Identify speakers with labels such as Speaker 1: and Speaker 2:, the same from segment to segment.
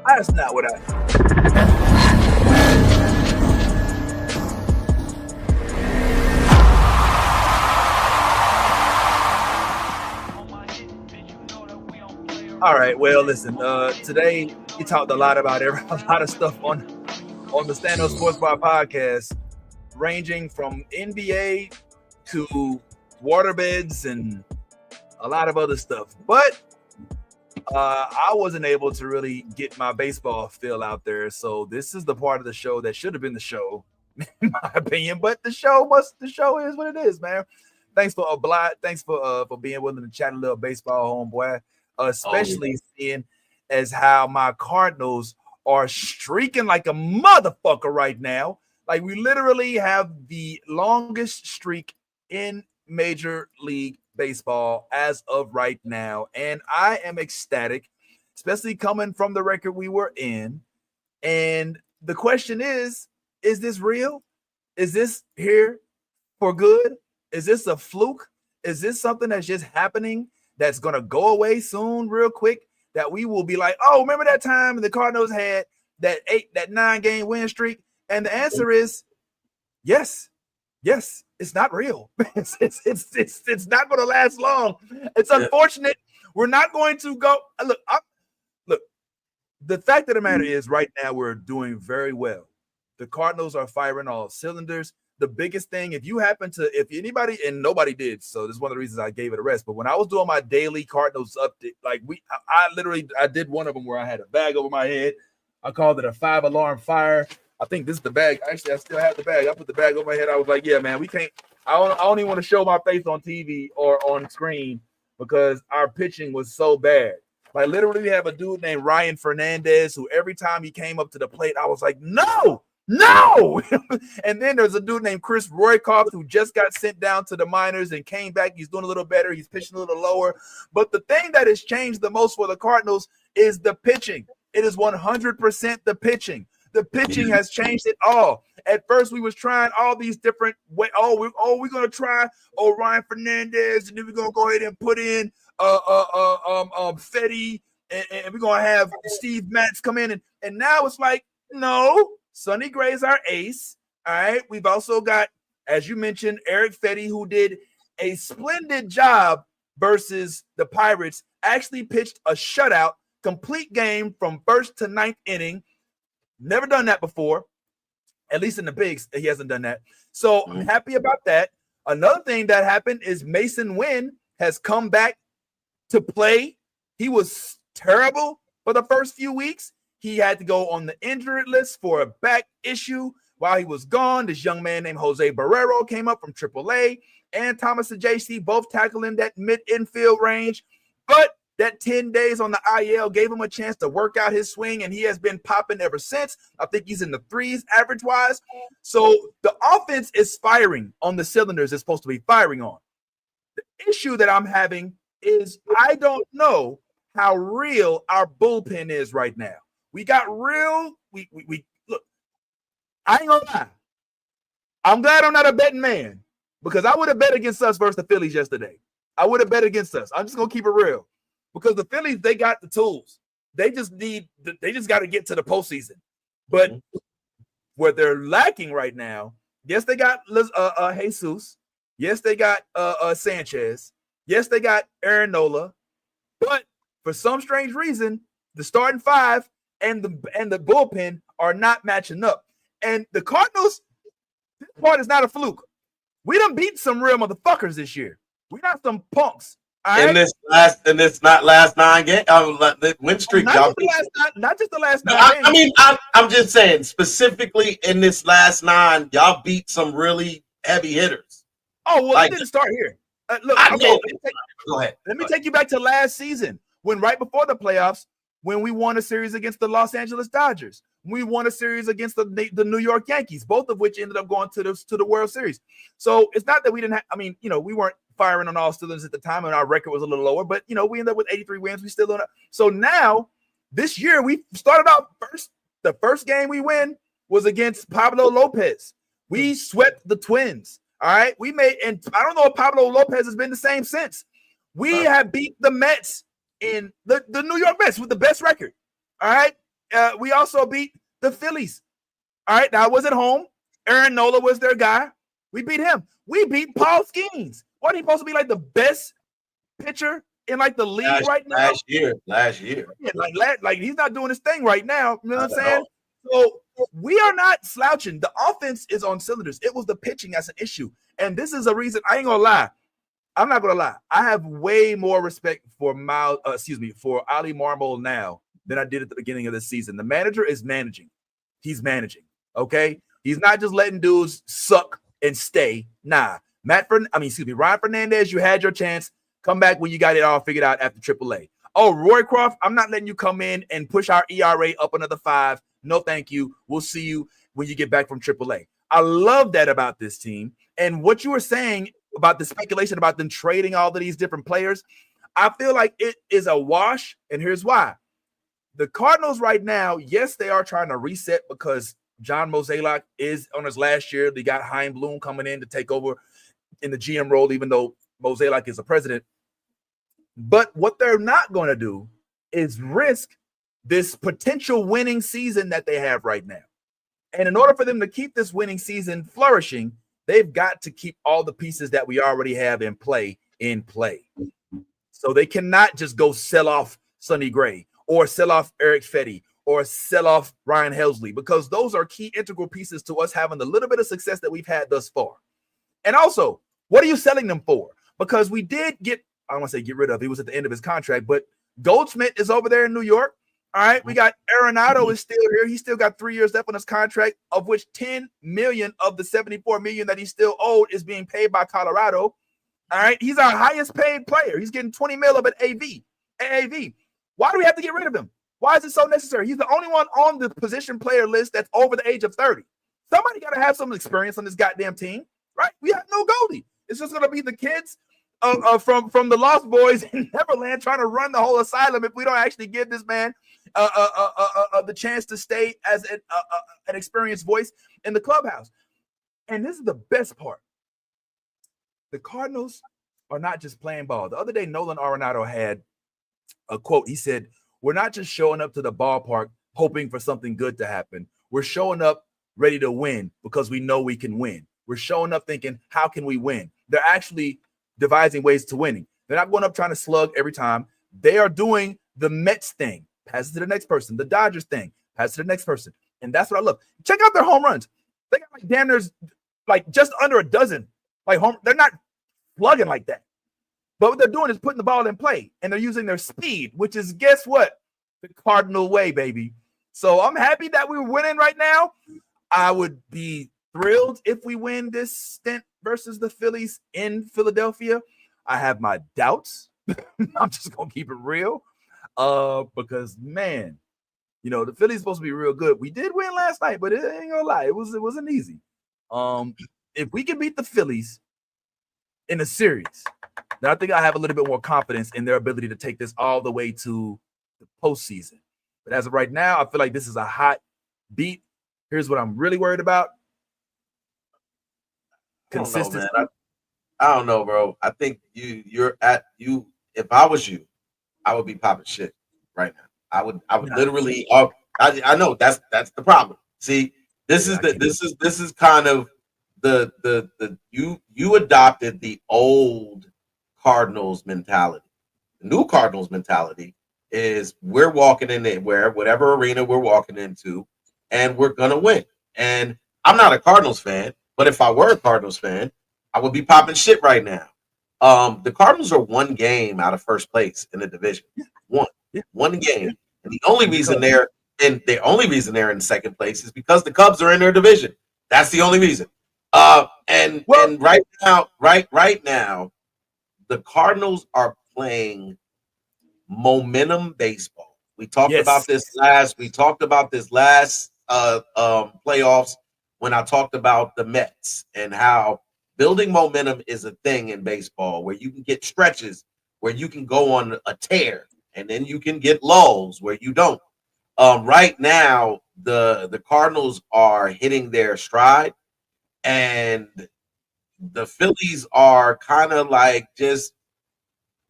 Speaker 1: That's not what I. All right. Well, listen. Today we talked a lot about a lot of stuff on the St Louis Sports Bar podcast, ranging from NBA to waterbeds and a lot of other stuff. But I wasn't able to really get my baseball feel out there. So this is the part of the show that should have been the show, in my opinion. But the show is what it is, man. Thanks for being willing to chat a little baseball, homeboy. Especially seeing as how my Cardinals are streaking like a motherfucker right now. Like, we literally have the longest streak in Major League Baseball as of right now. And I am ecstatic, especially coming from the record we were in. And the question is this real? Is this here for good? Is this a fluke? Is this something that's just happening that's going to go away soon real quick, that we will be like, oh, remember that time the Cardinals had that 9-game win streak? And the answer is yes, it's not real. It's not going to last long. It's unfortunate. We're not going to go. Look, the fact of the matter is right now we're doing very well. The Cardinals are firing all cylinders. The biggest thing, if anybody, and nobody did, so this is one of the reasons I gave it a rest. But when I was doing my daily Cardinals update, like I did one of them where I had a bag over my head. I called it a 5-alarm fire. I think this is the bag. Actually, I still have the bag. I put the bag over my head. I was like, yeah, man, we can't. I don't even want to show my face on TV or on screen because our pitching was so bad. Like, literally, we have a dude named Ryan Fernandez who every time he came up to the plate, I was like, no. And then there's a dude named Chris Roykoff who just got sent down to the minors and came back. He's doing a little better. He's pitching a little lower. But the thing that has changed the most for the Cardinals is the pitching. It is 100% the pitching. The pitching has changed it all. At first, we was trying all these different ways. We're going to try Ryan Fernandez, and then we're going to go ahead and put in Fetty, and we're going to have Steve Matz come in. And now it's like, no. Sonny Gray's our ace. All right. We've also got, as you mentioned, Eric Fetty, who did a splendid job versus the Pirates, actually pitched a shutout, complete game from first to ninth inning. Never done that before, at least in the bigs. He hasn't done that. So I'm happy about that. Another thing that happened is Mason Wynn has come back to play. He was terrible for the first few weeks. He had to go on the injured list for a back issue while he was gone. This young man named Jose Barrero came up from AAA, and Thomas and JC both tackling that mid-infield range. But that 10 days on the IL gave him a chance to work out his swing, and he has been popping ever since. I think he's in the threes average-wise. So the offense is firing on the cylinders it's supposed to be firing on. The issue that I'm having is I don't know how real our bullpen is right now. We got real. We look. I ain't gonna lie. I'm glad I'm not a betting man because I would have bet against us versus the Phillies yesterday. I would have bet against us. I'm just gonna keep it real because the Phillies, they got the tools. They just got to get to the postseason. But what they're lacking right now, yes, they got Jesus. Yes, they got Sanchez. Yes, they got Aaron Nola. But for some strange reason, the starting five and the bullpen are not matching up. And the Cardinals, this part is not a fluke. We done beat some real motherfuckers this year. We're not some punks.
Speaker 2: In this not last 9 game win streak.
Speaker 1: Not just the last 9 games.
Speaker 2: I mean, I'm just saying specifically in this last 9, y'all beat some really heavy hitters.
Speaker 1: Oh well, it didn't start here.
Speaker 2: Go ahead.
Speaker 1: Let me take you back to last season when right before the playoffs, when we won a series against the Los Angeles Dodgers, we won a series against the New York Yankees, both of which ended up going to the World Series. So it's not that we didn't have. I mean, we weren't firing on all cylinders at the time, and our record was a little lower. But we ended up with 83 wins. We still don't. So now this year we started out first. The first game we win was against Pablo Lopez. We swept the Twins. All right, and I don't know if Pablo Lopez has been the same since. We have beat the Mets in the New York Mets with the best record. All right. We also beat the Phillies. All right, now I was at home. Aaron Nola was their guy. We beat him. We beat Paul Skeens. Wasn't he supposed to be like the best pitcher in like the league right now?
Speaker 2: Last year.
Speaker 1: Yeah, like he's not doing his thing right now. You know what I'm saying? So we are not slouching. The offense is on cylinders. It was the pitching that's an issue. And this is a reason, I ain't gonna lie. I'm not gonna lie. I have way more respect for for Ali Marmol now than I did at the beginning of the season. The manager is managing. He's managing. Okay. He's not just letting dudes suck and stay. Nah. Ryan Fernandez, you had your chance. Come back when you got it all figured out after AAA. Oh, Roycroft, I'm not letting you come in and push our ERA up another 5. No, thank you. We'll see you when you get back from AAA. I love that about this team. And what you were saying about the speculation about them trading all of these different players, I feel like it is a wash. And here's why. The Cardinals right now, yes, they are trying to reset because John Mozeliak is on his last year. They got Chaim Bloom coming in to take over in the GM role, even though Mozeliak is the president. But what they're not going to do is risk this potential winning season that they have right now. And in order for them to keep this winning season flourishing, they've got to keep all the pieces that we already have in play. So they cannot just go sell off Sonny Gray or sell off Eric Fetty or sell off Ryan Helsley, because those are key integral pieces to us having the little bit of success that we've had thus far. And also, what are you selling them for? Because we did get, I don't want to say get rid of, he was at the end of his contract, but Goldschmidt is over there in New York. All right, we got Arenado is still here. He still got 3 years left on his contract, of which 10 million of the 74 million that he's still owed is being paid by Colorado. All right, he's our highest paid player. He's getting 20 mil of an AAV. Why do we have to get rid of him? Why is it so necessary? He's the only one on the position player list that's over the age of 30. Somebody got to have some experience on this goddamn team, right? We have no goalie. It's just going to be the kids from the Lost Boys in Neverland trying to run the whole asylum if we don't actually give this man the chance to stay as an experienced voice in the clubhouse. And this is the best part. The Cardinals are not just playing ball. The other day, Nolan Arenado had a quote. He said, "We're not just showing up to the ballpark hoping for something good to happen. We're showing up ready to win because we know we can win. We're showing up thinking, how can we win?" They're actually devising ways to winning. They're not going up trying to slug every time. They are doing the Mets thing. Pass it to the next person. The Dodgers thing. Pass it to the next person. And that's what I love. Check out their home runs. They got like damn near's like just under a dozen. Like they're not slugging like that. But what they're doing is putting the ball in play. And they're using their speed, which is, guess what? The Cardinal way, baby. So I'm happy that we're winning right now. I would be thrilled if we win this stint versus the Phillies in Philadelphia. I have my doubts. I'm just going to keep it real. Because, man, you know, the Phillies supposed to be real good. We did win last night, but it ain't going to lie. It wasn't easy. If we can beat the Phillies in a series, then I think I have a little bit more confidence in their ability to take this all the way to the postseason. But as of right now, I feel like this is a hot beat. Here's what I'm really worried about. Consistency.
Speaker 2: I don't know, bro. I think you're at you. If I was you, I would be popping shit right now. I would literally. I know that's the problem. See, this is kind of the you adopted the old Cardinals mentality. The new Cardinals mentality is we're walking in there, whatever arena we're walking into, and we're gonna win. And I'm not a Cardinals fan, but if I were a Cardinals fan, I would be popping shit right now. The Cardinals are one game out of first place in the division. One game. And the only reason they're in second place is because the Cubs are in their division. That's the only reason. And right now, the Cardinals are playing momentum baseball. We talked about this last playoffs when I talked about the Mets and how building momentum is a thing in baseball where you can get stretches where you can go on a tear and then you can get lulls where you don't. Right now, the Cardinals are hitting their stride and the Phillies are kind of like just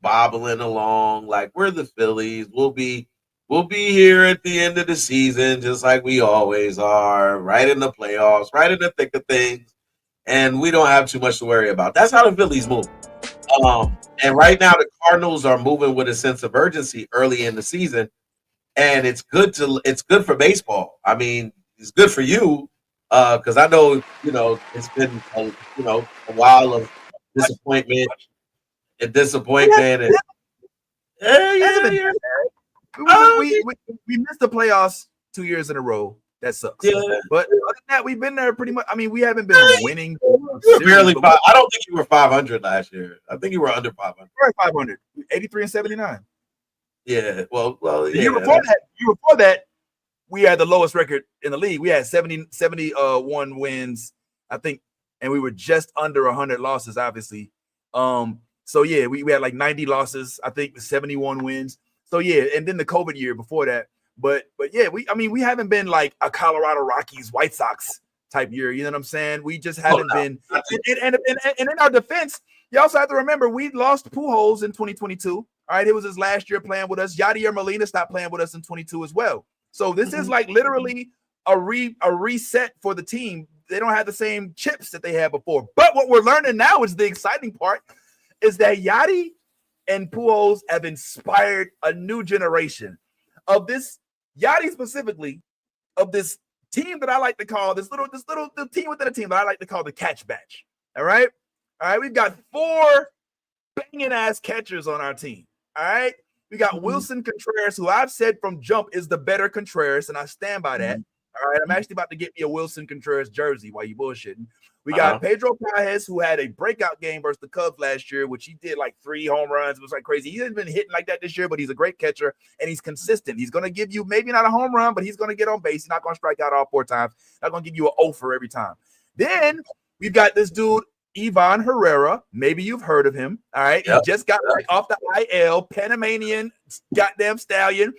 Speaker 2: bobbling along like we're the Phillies. We'll be We'll be here at the end of the season, just like we always are, right in the playoffs, right in the thick of things, and we don't have too much to worry about. That's how the Phillies move. And right now, the Cardinals are moving with a sense of urgency early in the season, and it's good for baseball. I mean, it's good for you because I know it's been a while of disappointment and disappointment, and yeah,
Speaker 1: It hasn't
Speaker 2: yeah,
Speaker 1: been
Speaker 2: yeah.
Speaker 1: that bad.
Speaker 2: Oh,
Speaker 1: We missed the playoffs 2 years in a row. That sucks.
Speaker 2: yeah.
Speaker 1: But other than that, we've been there pretty much. I mean, we haven't been winning the
Speaker 2: You were
Speaker 1: series,
Speaker 2: barely
Speaker 1: but
Speaker 2: five. I don't think you were 500 last year. I think you were under 500.
Speaker 1: we're at 500, 83 and 79.
Speaker 2: Yeah. Well,
Speaker 1: The year
Speaker 2: yeah.
Speaker 1: before that, we had the lowest record in the league. We had 71 wins, I think, and we were just under 100 losses, obviously. So yeah, we had like 90 losses, I think, 71 wins. So yeah, and then the COVID year before that. But yeah, we haven't been like a Colorado Rockies, White Sox type year. You know what I'm saying? We just haven't been. And in our defense, you also have to remember we lost Pujols in 2022. All right, it was his last year playing with us. Yadier Molina stopped playing with us in 22 as well. So this is like literally a reset for the team. They don't have the same chips that they had before. But what we're learning now is the exciting part is that Yadi and Pujols have inspired a new generation of this, Yadi specifically, of this team that I like to call this little the team within a team that I like to call the catch batch. All right. We've got 4 banging ass catchers on our team. All right. We got Wilson Contreras, who I've said from jump is the better Contreras, and I stand by that. All right. I'm actually about to get me a Wilson Contreras jersey while you bullshitting. We got Pedro Pages, who had a breakout game versus the Cubs last year, which he did like 3 home runs. It was like crazy. He hasn't been hitting like that this year, but he's a great catcher and he's consistent. He's going to give you maybe not a home run, but he's going to get on base. He's not going to strike out all 4 times. Not going to give you an O for every time. Then we've got this dude, Ivan Herrera. Maybe you've heard of him. All right. He just got off the IL, Panamanian goddamn stallion.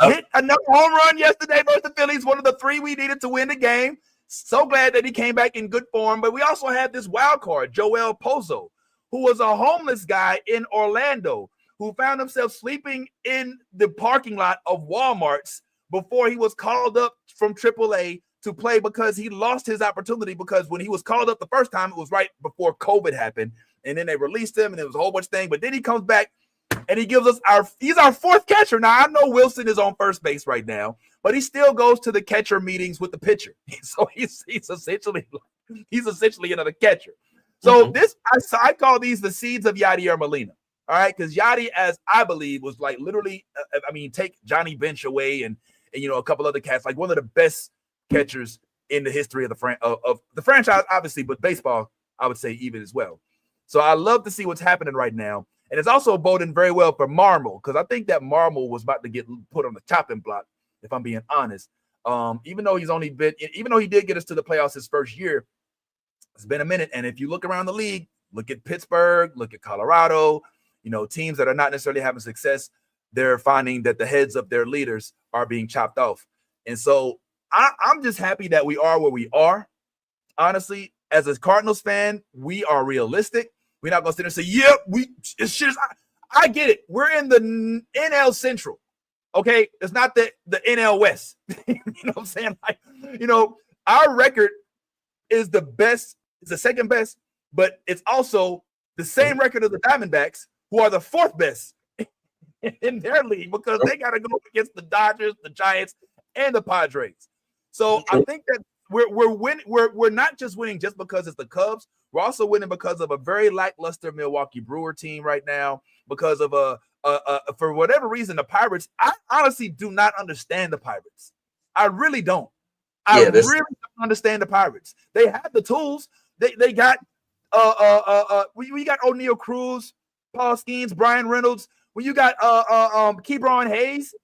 Speaker 1: Hit another home run yesterday versus the Phillies, one of the 3 we needed to win the game. So glad that he came back in good form. But we also have this wild card, Joel Pozo, who was a homeless guy in Orlando who found himself sleeping in the parking lot of Walmart's before he was called up from AAA to play because he lost his opportunity because when he was called up the first time, it was right before COVID happened. And then they released him and it was a whole bunch of things. But then he comes back and he gives us he's our 4th catcher. Now, I know Wilson is on first base right now, but he still goes to the catcher meetings with the pitcher. So he's essentially another catcher. So I call these the seeds of Yadier Molina. All right, because Yadi, as I believe, was like literally, take Johnny Bench away and a couple other cats, like one of the best catchers in the history of the franchise, obviously, but baseball, I would say even as well. So I love to see what's happening right now. And it's also boding very well for Marmol, because I think that Marmol was about to get put on the chopping block, if I'm being honest. Even though he did get us to the playoffs his first year, it's been a minute. And if you look around the league, look at Pittsburgh, look at Colorado, teams that are not necessarily having success, they're finding that the heads of their leaders are being chopped off. And so I'm just happy that we are where we are. Honestly, as a Cardinals fan, we are realistic. We're not going to sit there and say, it's shit. I get it. We're in the NL Central. Okay. It's not the NL West. You know what I'm saying? Like, our record is the best, it's the second best, but it's also the same record as the Diamondbacks, who are the 4th best in their league because they got to go against the Dodgers, the Giants, and the Padres. So I think that we're winning. We're not just winning just because it's the Cubs. We're also winning because of a very lackluster Milwaukee Brewer team right now. Because of for whatever reason, the Pirates. I honestly do not understand the Pirates. I really don't. I really don't understand the Pirates. They have the tools. They got we got O'Neal Cruz, Paul Skeens, Brian Reynolds. When you got Kebron Hayes,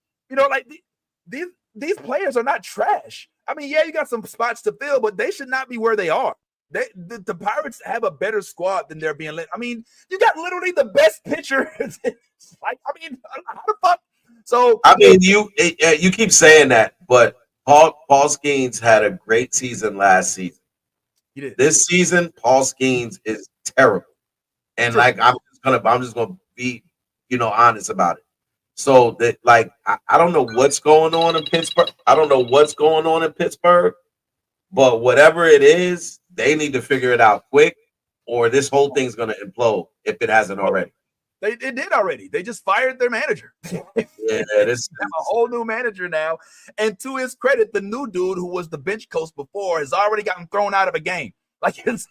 Speaker 1: these players are not trash. I mean, yeah, you got some spots to fill, but they should not be where they are. The Pirates have a better squad than they're being let. I mean, you got literally the best pitcher. How the fuck? So
Speaker 2: I mean, you keep saying that, but Paul Skeens had a great season last season.
Speaker 1: He did.
Speaker 2: This season, Paul Skeens is terrible, and I'm just gonna be honest about it. So that, like, I don't know what's going on in Pittsburgh. I don't know what's going on in Pittsburgh, but whatever it is, they need to figure it out quick, or this whole thing's going to implode if it hasn't already.
Speaker 1: It did already. They just fired their manager.
Speaker 2: Yeah, this
Speaker 1: have a whole new manager now. And to his credit, the new dude who was the bench coach before has already gotten thrown out of a game. Like his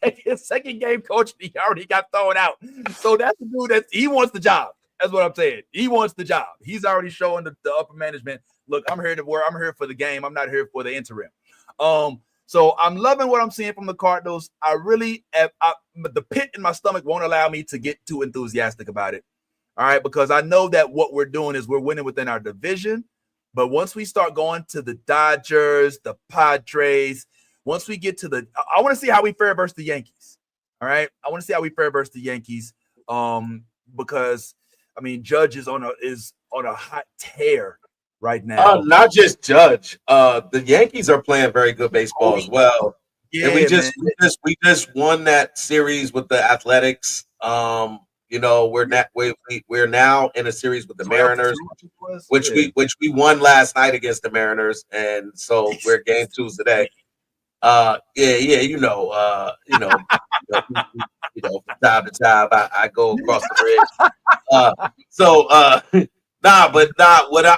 Speaker 1: second game coach, he already got thrown out. So that's the dude that he wants the job. That's what I'm saying. He wants the job. He's already showing the upper management, look, I'm here for the game. I'm not here for the interim. So I'm loving what I'm seeing from the Cardinals. The pit in my stomach won't allow me to get too enthusiastic about it. All right, because I know that what we're doing is we're winning within our division. But once we start going to the Dodgers, the Padres, once we get to I want to see how we fare versus the Yankees. All right, I want to see how we fare versus the Yankees. Because I mean, Judge is on a hot tear right now.
Speaker 2: Not just Judge. The Yankees are playing very good baseball as well. Yeah, and we just won that series with the Athletics. You know, we're now in a series with the Mariners, which we won last night against the Mariners, and so we're game 2 today. You know, from time to time I go across the bridge.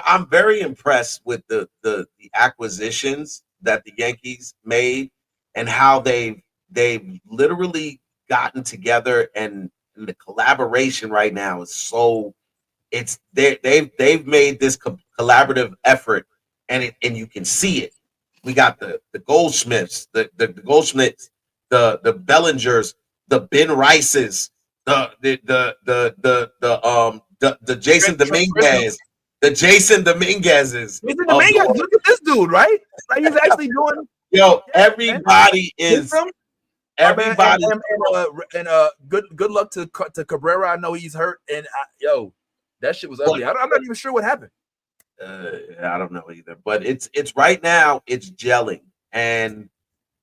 Speaker 2: I'm very impressed with the acquisitions that the Yankees made and how they've literally gotten together, and the collaboration right now is they've made this collaborative effort, and you can see it. We got the Goldschmidts, the Goldschmidts, the Bellingers, the Ben Rices, the Jason Dominguez, the Jason Dominguezes.
Speaker 1: Jason Dominguez, look at this dude, right? Like he's actually doing.
Speaker 2: Yo, everybody is. Everybody
Speaker 1: and good luck to Cabrera. I know he's hurt, and that shit was ugly. I'm not even sure what happened.
Speaker 2: I don't know either, but it's right now it's gelling, and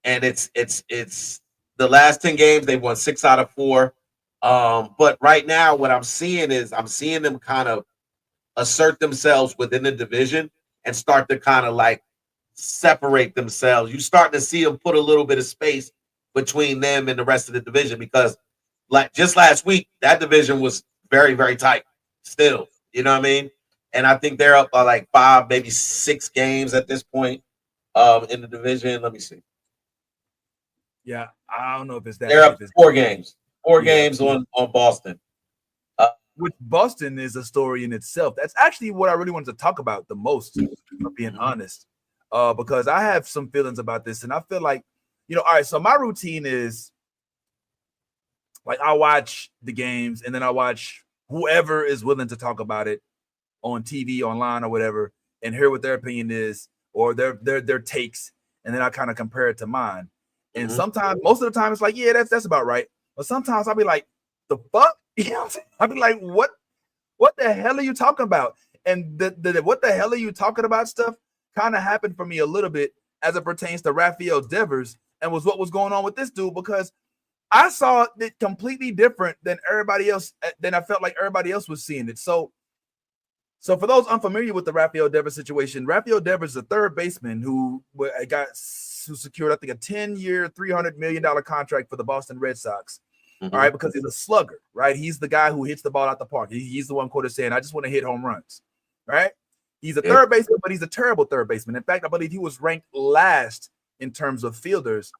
Speaker 2: it's the last 10 games they've won 6 out of 4. But right now what I'm seeing them kind of assert themselves within the division and start to kind of like separate themselves. You start to see them put a little bit of space between them and the rest of the division, because like just last week that division was very, very tight still. You know what I mean? And I think they're up by like 5, maybe 6 games at this point in the division. Let me see.
Speaker 1: Yeah, I don't know if it's that.
Speaker 2: They're up 4 games. 4 games on Boston.
Speaker 1: Which Boston is a story in itself. That's actually what I really wanted to talk about the most, for being honest. Because I have some feelings about this, and I feel like, all right, so my routine is like I watch the games, and then I watch whoever is willing to talk about it on TV, online, or whatever, and hear what their opinion is or their takes, and then I kind of compare it to mine. And sometimes, most of the time, it's like, yeah, that's about right. But sometimes I'll be like, the fuck? I'll be like, what the hell are you talking about? And the what the hell are you talking about stuff kind of happened for me a little bit as it pertains to Rafael Devers and was what was going on with this dude, because I saw it completely different than everybody else, than I felt like everybody else was seeing it. So for those unfamiliar with the Rafael Devers situation, Rafael Devers is a third baseman who secured, I think, a 10-year, $300 million contract for the Boston Red Sox. All right, because he's a slugger, right? He's the guy who hits the ball out the park. He's the one quoted saying, "I just want to hit home runs," right? He's a third baseman, but he's a terrible third baseman. In fact, I believe he was ranked last in terms of fielders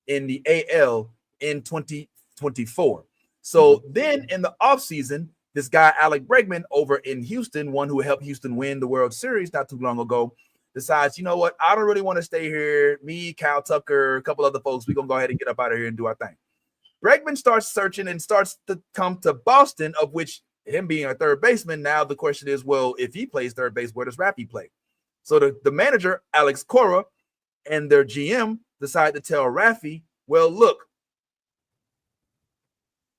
Speaker 1: in the AL in 2024. So then in the offseason, this guy, Alex Bregman, over in Houston, one who helped Houston win the World Series not too long ago, decides, you know what? I don't really want to stay here. Me, Kyle Tucker, a couple other folks, we're going to go ahead and get up out of here and do our thing. Bregman starts searching and starts to come to Boston, of which him being a third baseman, now the question is, well, if he plays third base, where does Rafi play? So the manager, Alex Cora, and their GM decide to tell Rafi, well, look,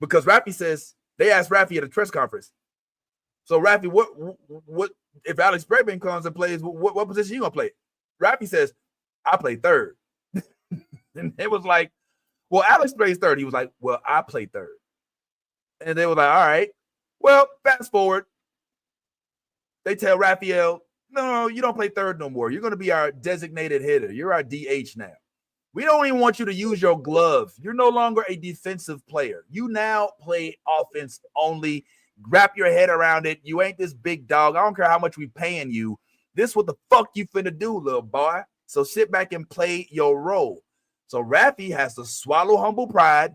Speaker 1: because Rafi says, they asked Rafi at a press conference, so Rafi, what if Alex Bregman comes and plays, what position you gonna play? Rafi says, I play third. And it was like, well, Alex plays third. He was like, well, I play third. And they were like, all right. Well, fast forward. they tell Raphael, no, you don't play third no more. You're going to be our designated hitter. You're our DH now. We don't even want you to use your glove. You're no longer a defensive player. You now play offense only. Wrap your head around it. You ain't this big dog. I don't care how much we paying you. This what the fuck you finna do, little boy. So sit back and play your role. So Rafi has to swallow humble pride,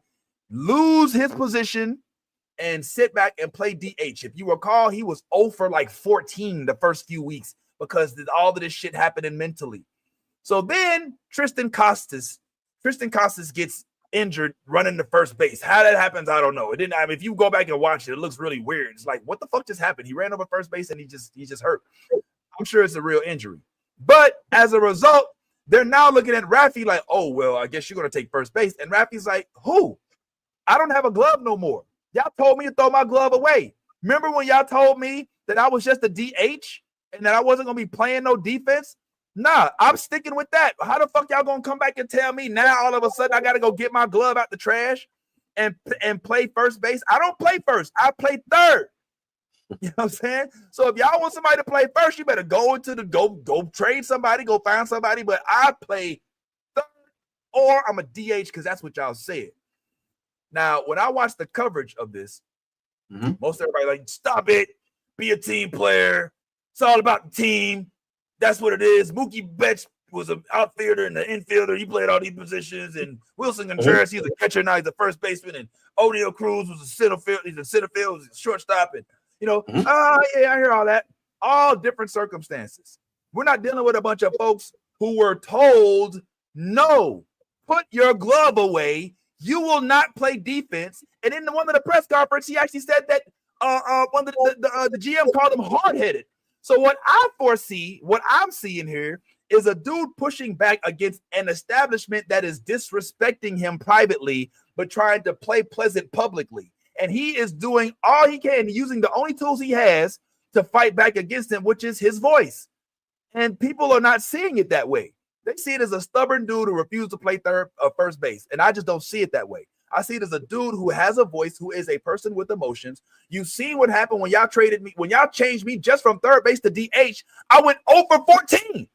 Speaker 1: lose his position, and sit back and play DH. If you recall, he was 0 for like 14 the first few weeks because all of this shit happening mentally. So then Tristan Costas gets injured running to first base. How that happens, I don't know. It didn't. I mean, if you go back and watch it, it looks really weird. It's like, what the fuck just happened? He ran over first base and he just hurt. I'm sure it's a real injury. But as a result, they're now looking at Rafi like, oh, well, I guess you're going to take first base. And Rafi's like, who? I don't have a glove no more. Y'all told me to throw my glove away. Remember when y'all told me that I was just a DH and that I wasn't going to be playing no defense? Nah, I'm sticking with that. How the fuck y'all gonna come back and tell me now all of a sudden I gotta go get my glove out the trash and play first base? I don't play first. I play third. You know what I'm saying? So if y'all want somebody to play first, you better go trade somebody, go find somebody. But I play third or I'm a DH because that's what y'all said. Now, when I watch the coverage of this, most everybody like, stop it, be a team player. It's all about the team. That's what it is. Mookie Betts was an outfielder and an infielder. He played all these positions. And Wilson Contreras, he's a catcher now. He's a first baseman. And O'Neal Cruz was a center field. He's a center field. He's a shortstop. And, yeah, I hear all that. All different circumstances. We're not dealing with a bunch of folks who were told, no, put your glove away. You will not play defense. And in one of the press conferences, he actually said that one of the GM called him hard-headed. So what I foresee, what I'm seeing here is a dude pushing back against an establishment that is disrespecting him privately, but trying to play pleasant publicly. And he is doing all he can, using the only tools he has to fight back against him, which is his voice. And people are not seeing it that way. They see it as a stubborn dude who refused to play first base. And I just don't see it that way. I see it as a dude who has a voice, who is a person with emotions. You've seen what happened when y'all traded me, when y'all changed me just from third base to DH. I went 0 for 14.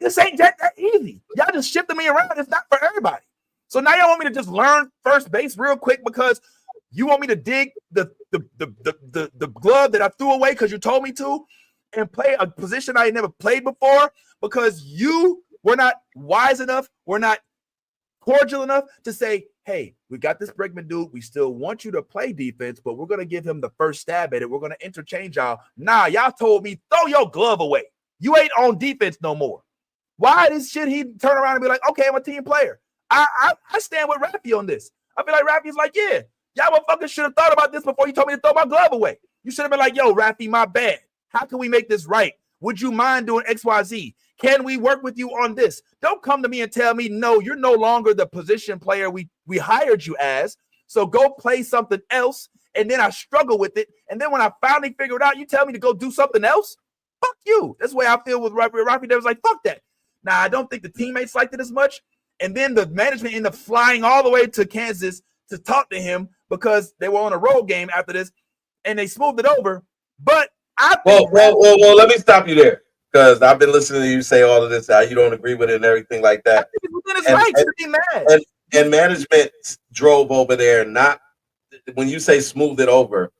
Speaker 1: This ain't that easy. Y'all just shifted me around. It's not for everybody. So now y'all want me to just learn first base real quick because you want me to dig the glove that I threw away because you told me to and play a position I ain't never played before because you were not wise enough, we're not cordial enough to say, hey, we got this Bregman dude. We still want you to play defense, but we're going to give him the first stab at it. We're going to interchange y'all. Nah, y'all told me, throw your glove away. You ain't on defense no more. Why this shit he turn around and be like, okay, I'm a team player. I stand with Rafi on this. I feel like Rafi's like, yeah, y'all motherfuckers should have thought about this before you told me to throw my glove away. You should have been like, yo, Rafi, my bad. How can we make this right? Would you mind doing XYZ? Can we work with you on this? Don't come to me and tell me, no, you're no longer the position player we hired you as. So go play something else. And then I struggle with it. And then when I finally figure it out, you tell me to go do something else? Fuck you. That's the way I feel with Rafi. Rafi was like, fuck that. Now, I don't think the teammates liked it as much. And then the management ended up flying all the way to Kansas to talk to him because they were on a road game after this. And they smoothed it over. But I think
Speaker 2: well, let me stop you there. Because I've been listening to you say all of this, how you don't agree with it and everything like that. And management drove over there. Not when you say smooth it over,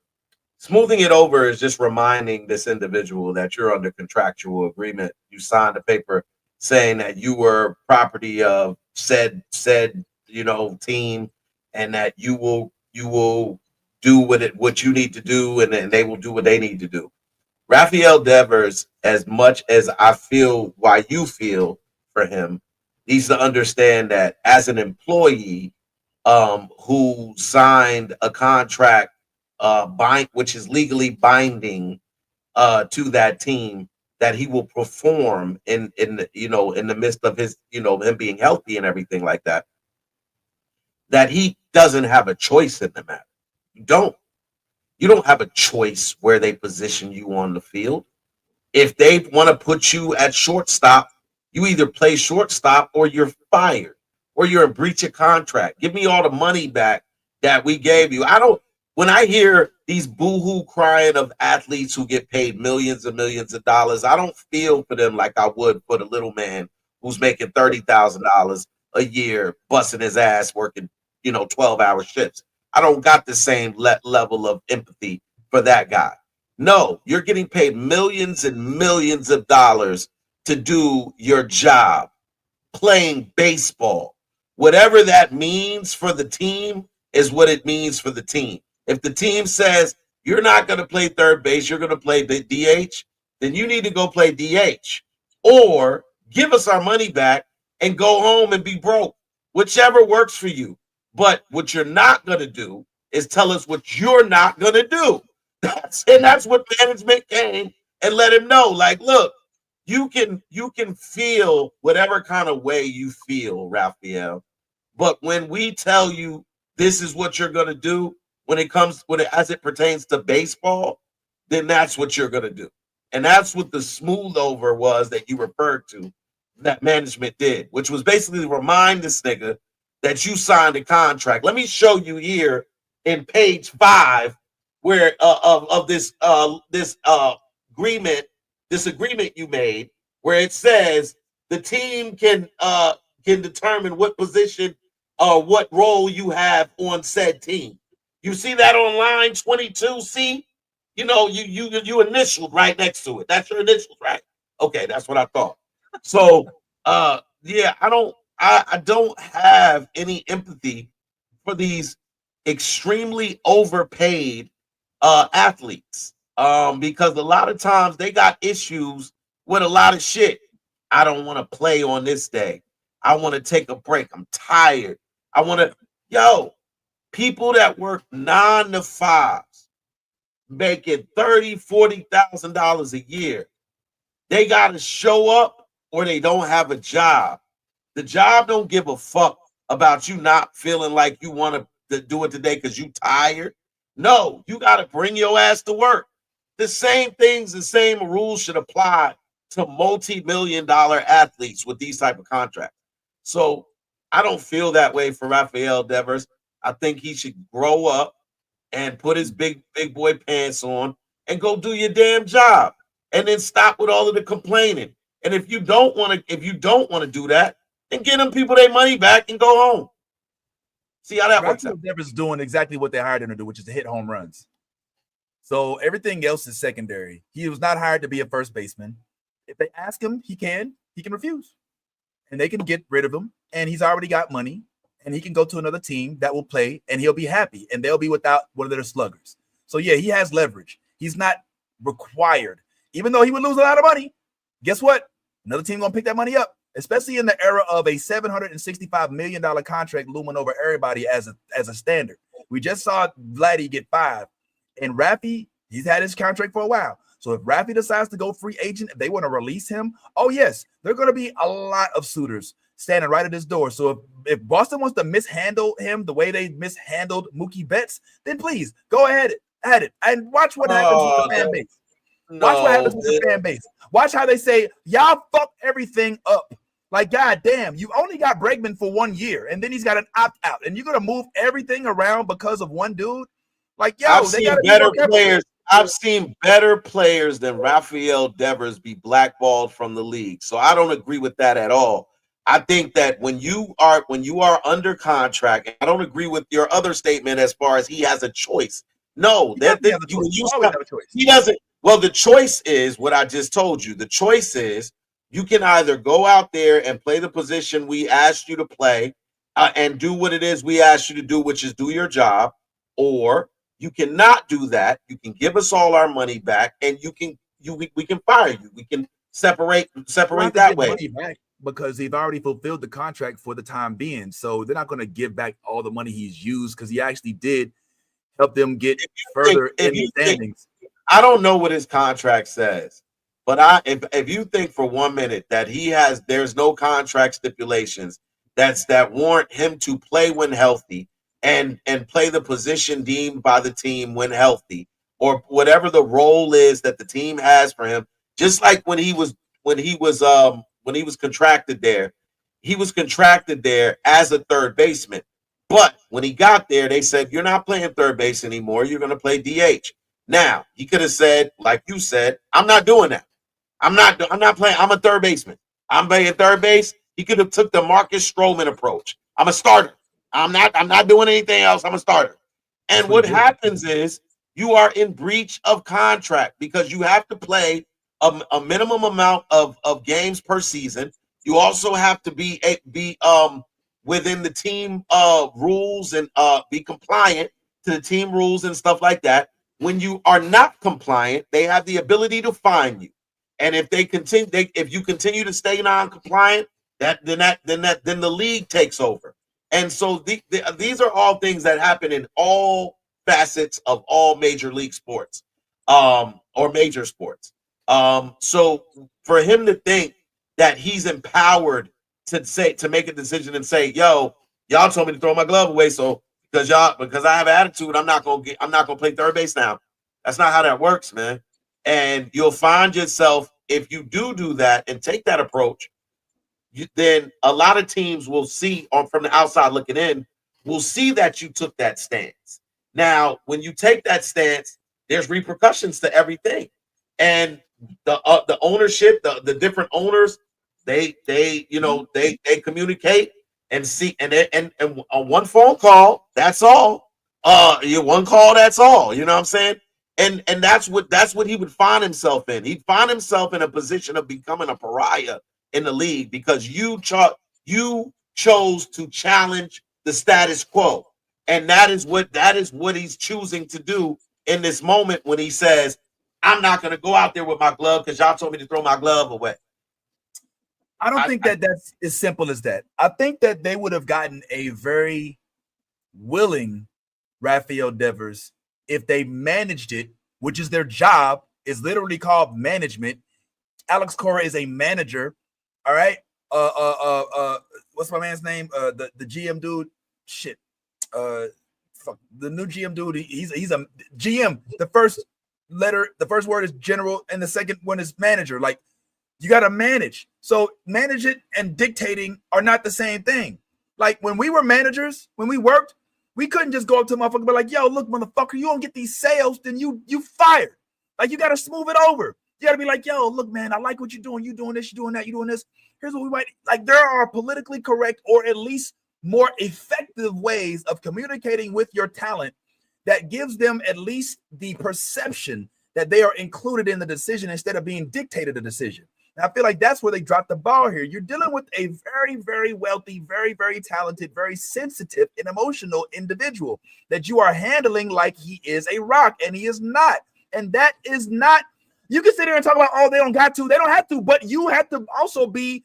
Speaker 2: smoothing it over is just reminding this individual that you're under contractual agreement. You signed a paper saying that you were property of said team, and that you will do what you need to do, and then they will do what they need to do. Rafael Devers, as much as I feel why you feel for him, needs to understand that as an employee who signed a contract which is legally binding to that team, that he will perform in the midst of his him being healthy and everything like that. That he doesn't have a choice in the matter. You don't have a choice where they position you on the field. If they want to put you at shortstop, you either play shortstop or you're fired or you're in breach of contract. Give me all the money back that we gave you. when I hear these boohoo crying of athletes who get paid millions and millions of dollars, I don't feel for them like I would for the little man who's making $30,000 a year, busting his ass, working 12-hour shifts. I don't got the same level of empathy for that guy. No, you're getting paid millions and millions of dollars to do your job, playing baseball. Whatever that means for the team is what it means for the team. If the team says you're not going to play third base, you're going to play the DH, then you need to go play DH or give us our money back and go home and be broke, whichever works for you. But what you're not going to do is tell us what you're not going to do. That's what management came and let him know. Like, look, you can feel whatever kind of way you feel, Raphael. But when we tell you this is what you're going to do as it pertains to baseball, then that's what you're going to do. And that's what the smooth over was that you referred to that management did, which was basically remind this nigga that you signed a contract. Let me show you here in page 5 where of this agreement you made, where it says the team can determine what position or what role you have on said team. You see that on line 22? See, you initialed right next to it. That's your initials, right? Okay, that's what I thought. So, yeah, I don't have any empathy for these extremely overpaid athletes, because a lot of times they got issues with a lot of shit. I don't want to play on this day. I want to take a break. I'm tired. I want to, people that work 9 to 5s, making $30,000-$40,000 a year, they got to show up or they don't have a job. The job don't give a fuck about you not feeling like you want to do it today because you tired. No, you got to bring your ass to work. The same rules should apply to multi-million-dollar athletes with these type of contracts. So I don't feel that way for Rafael Devers. I think he should grow up and put his big boy pants on and go do your damn job, and then stop with all of the complaining. And if you don't want to do that, then get them people their money back and go home. See how that works out.
Speaker 1: Devers doing exactly what they hired him to do, which is to hit home runs. So everything else is secondary. He was not hired to be a first baseman. If they ask him, he can refuse. And they can get rid of him. And he's already got money. And he can go to another team that will play, and he'll be happy. And they'll be without one of their sluggers. So, yeah, he has leverage. He's not required. Even though he would lose a lot of money, guess what? Another team going to pick that money up, especially in the era of a $765 million contract looming over everybody as a standard. We just saw Vladdy get 5. And Rafi, he's had his contract for a while. So if Rafi decides to go free agent, if they want to release him, oh, yes, there are going to be a lot of suitors standing right at his door. So if Boston wants to mishandle him the way they mishandled Mookie Betts, then please go ahead at it and watch what happens with the fan base. Watch what happens with the fan base. Watch how they say, y'all fuck everything up. Like, goddamn, you only got Bregman for 1 year, and then he's got an opt-out, and you're going to move everything around because of one dude? Like, yo,
Speaker 2: I've seen better players. I've seen better players than Rafael Devers be blackballed from the league. So I don't agree with that at all. I think that when you are under contract, I don't agree with your other statement as far as he has a choice. No, he doesn't. Well, the choice is what I just told you. The choice is you can either go out there and play the position we asked you to play and do what it is we asked you to do, which is do your job, or you cannot do that. You can give us all our money back, and we can fire you. We can separate that way.
Speaker 1: Money back because they've already fulfilled the contract for the time being. So they're not going to give back all the money he's used because he actually did help them get further in the standings.
Speaker 2: I don't know what his contract says, but if you think for 1 minute that there's no contract stipulations that warrant him to play when healthy and play the position deemed by the team when healthy, or whatever the role is that the team has for him, just like when he was contracted there, he was contracted there as a third baseman. But when he got there, they said, you're not playing third base anymore. You're going to play DH. Now, he could have said, like you said, I'm not doing that. I'm not playing. I'm a third baseman. I'm playing third base. He could have took the Marcus Stroman approach. I'm a starter. I'm not doing anything else. I'm a starter. And what happens is you are in breach of contract because you have to play a minimum amount of games per season. You also have to be within the team rules and be compliant to the team rules and stuff like that. When you are not compliant, they have the ability to fine you. And if if you continue to stay non-compliant, then the league takes over. And so these are all things that happen in all facets of all major league sports, or major sports. So for him to think that he's empowered to make a decision and say, "Yo, y'all told me to throw my glove away, so because I have an attitude, I'm not gonna play third base now." That's not how that works, man. And you'll find yourself, if you do that and take that approach, then a lot of teams will see from the outside looking in, will see that you took that stance. Now, when you take that stance, there's repercussions to everything. And the ownership, the different owners, they communicate and see, and on one phone call, that's all. One call, that's all. You know what I'm saying? And that's what he would find himself in. He'd find himself in a position of becoming a pariah in the league because you chose to challenge the status quo. And that is what he's choosing to do in this moment when he says, I'm not going to go out there with my glove because y'all told me to throw my glove away.
Speaker 1: I don't think that's as simple as that. I think that they would have gotten a very willing Rafael Devers if they managed it, which is their job, is literally called management. Alex Cora is a manager. All right. What's my man's name? The GM dude. Shit. Fuck. The new GM dude. He's a GM. The first word is general, and the second one is manager. Like, you got to manage. So manage it and dictating are not the same thing. Like, when we were managers, when we worked, we couldn't just go up to a motherfucker and be like, yo, look, motherfucker, you don't get these sales, then you fired. Like, you got to smooth it over. You got to be like, yo, look, man, I like what you're doing. You doing this, you're doing that, you're doing this. Here's what we might like. There are politically correct or at least more effective ways of communicating with your talent that gives them at least the perception that they are included in the decision instead of being dictated a decision. And I feel like that's where they dropped the ball here. You're dealing with a very, very wealthy, very, very talented, very sensitive and emotional individual that you are handling like he is a rock, and he is not. And that is not, you can sit here and talk about, oh, they don't got to, they don't have to, but you have to also be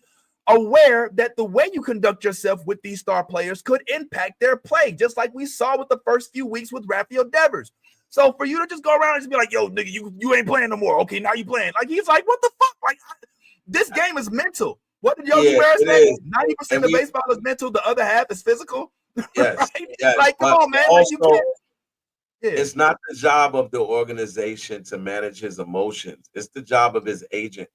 Speaker 1: aware that the way you conduct yourself with these star players could impact their play, just like we saw with the first few weeks with Rafael Devers. So for you to just go around and just be like, yo, nigga, you ain't playing no more. Okay, now you playing. Like, he's like, what the fuck? Like, this game is mental. What did Yogi Berra say? 90% of baseball is mental, the other half is physical.
Speaker 2: Yes,
Speaker 1: right?
Speaker 2: yes.
Speaker 1: Like, come on, man.
Speaker 2: Also,
Speaker 1: like, you can't. Yeah.
Speaker 2: It's not the job of the organization to manage his emotions. It's the job of his agent.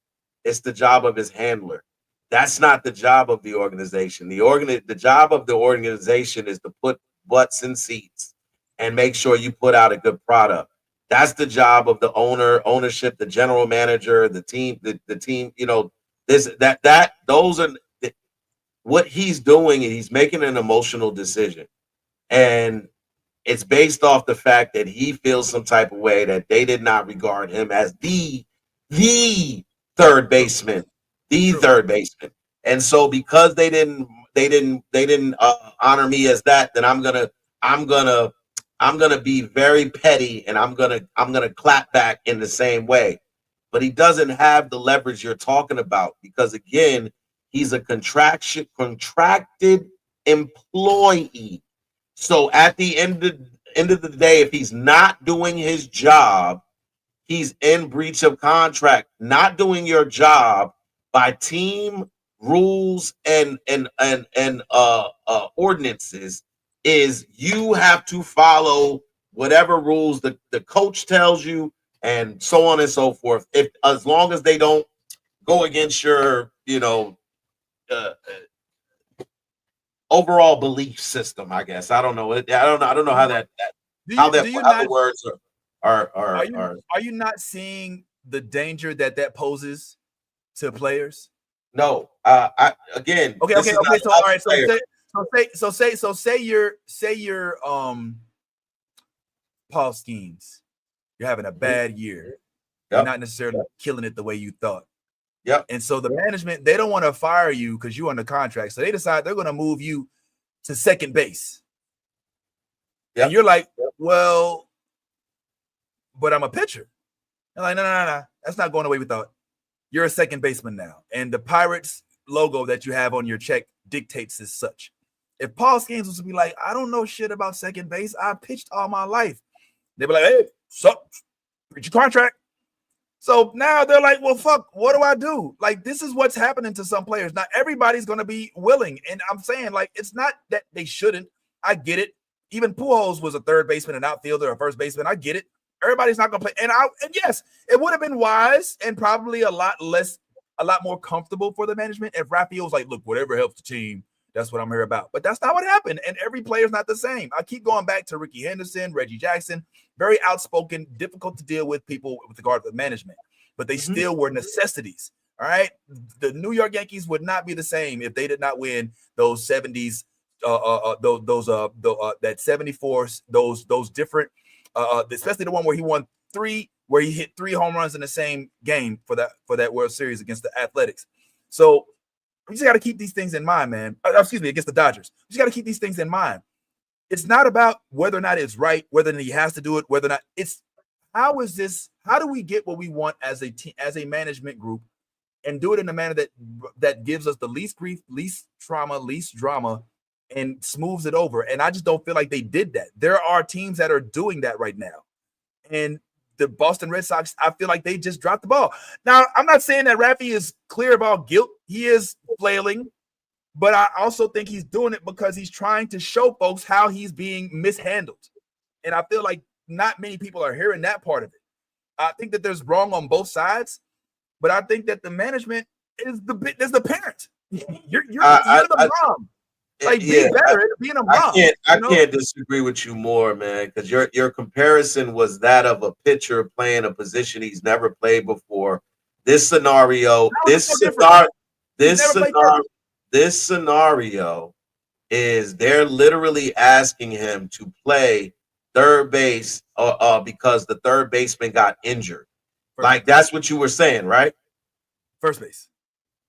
Speaker 2: It's the job of his handler. That's not the job of the organization. The job of the organization is to put butts in seats and make sure you put out a good product. That's the job of the ownership, the general manager, the team, the team. You know, those are what he's doing. And he's making an emotional decision, and it's based off the fact that he feels some type of way that they did not regard him as the third baseman, And so because they didn't honor me as that, then I'm gonna be very petty, and I'm gonna clap back in the same way. But he doesn't have the leverage you're talking about because, again, he's a contracted employee. So at the end of the day, if he's not doing his job, he's in breach of contract. Not doing your job by team rules and ordinances is you have to follow whatever rules the coach tells you, and so on and so forth. As long as they don't go against your overall belief system, I guess. I don't know. I don't know how how the words
Speaker 1: are you not seeing the danger that poses to players?
Speaker 2: No. Again.
Speaker 1: Okay. So all right. Say you're Paul Skeens. You're having a bad year. Yep. You're not necessarily killing it the way you thought.
Speaker 2: Yep.
Speaker 1: And so the management, they don't want to fire you because you're under contract. So they decide they're going to move you to second base. Yep. And you're like, well, but I'm a pitcher. They're like, no. That's not going the way we thought. You're a second baseman now. And the Pirates logo that you have on your check dictates as such. If Paul Skeens was to be like, I don't know shit about second base. I pitched all my life. They'd be like, hey, sup? Read your contract. So now they're like, well, fuck, what do I do? Like, this is what's happening to some players. Not everybody's going to be willing. And I'm saying, like, it's not that they shouldn't. I get it. Even Pujols was a third baseman, an outfielder, a first baseman. I get it. Everybody's not going to play. And yes, it would have been wise and probably a lot more comfortable for the management if Rafael was like, look, whatever helps the team, that's what I'm here about. But that's not what happened. And every player's not the same. I keep going back to Ricky Henderson, Reggie Jackson, very outspoken, difficult to deal with people with regard to the management, but they still were necessities. All right. The New York Yankees would not be the same if they did not win those 70s, that 74, those different, especially the one where he won where he hit 3 home runs in the same game for that World Series against the Athletics. So we just got to keep these things in mind, man. Against the Dodgers. We just got to keep these things in mind. It's not about whether or not it's right, whether he has to do it, whether or not it's how do we get what we want as a team, as a management group, and do it in a manner that gives us the least grief, least trauma, least drama, and smooths it over. And I just don't feel like they did that. There are teams that are doing that right now. And the Boston Red Sox, I feel like they just dropped the ball. Now, I'm not saying that Rafi is clear about guilt. He is flailing, but I also think he's doing it because he's trying to show folks how he's being mishandled. And I feel like not many people are hearing that part of it. I think that there's wrong on both sides, but I think that the management is the parent. You're the mom. Like, be better at being a mom.
Speaker 2: I can't disagree with you more, man, because your comparison was that of a pitcher playing a position he's never played before. This scenario is they're literally asking him to play third base because the third baseman got injured. Like, that's what you were saying, right?
Speaker 1: First base.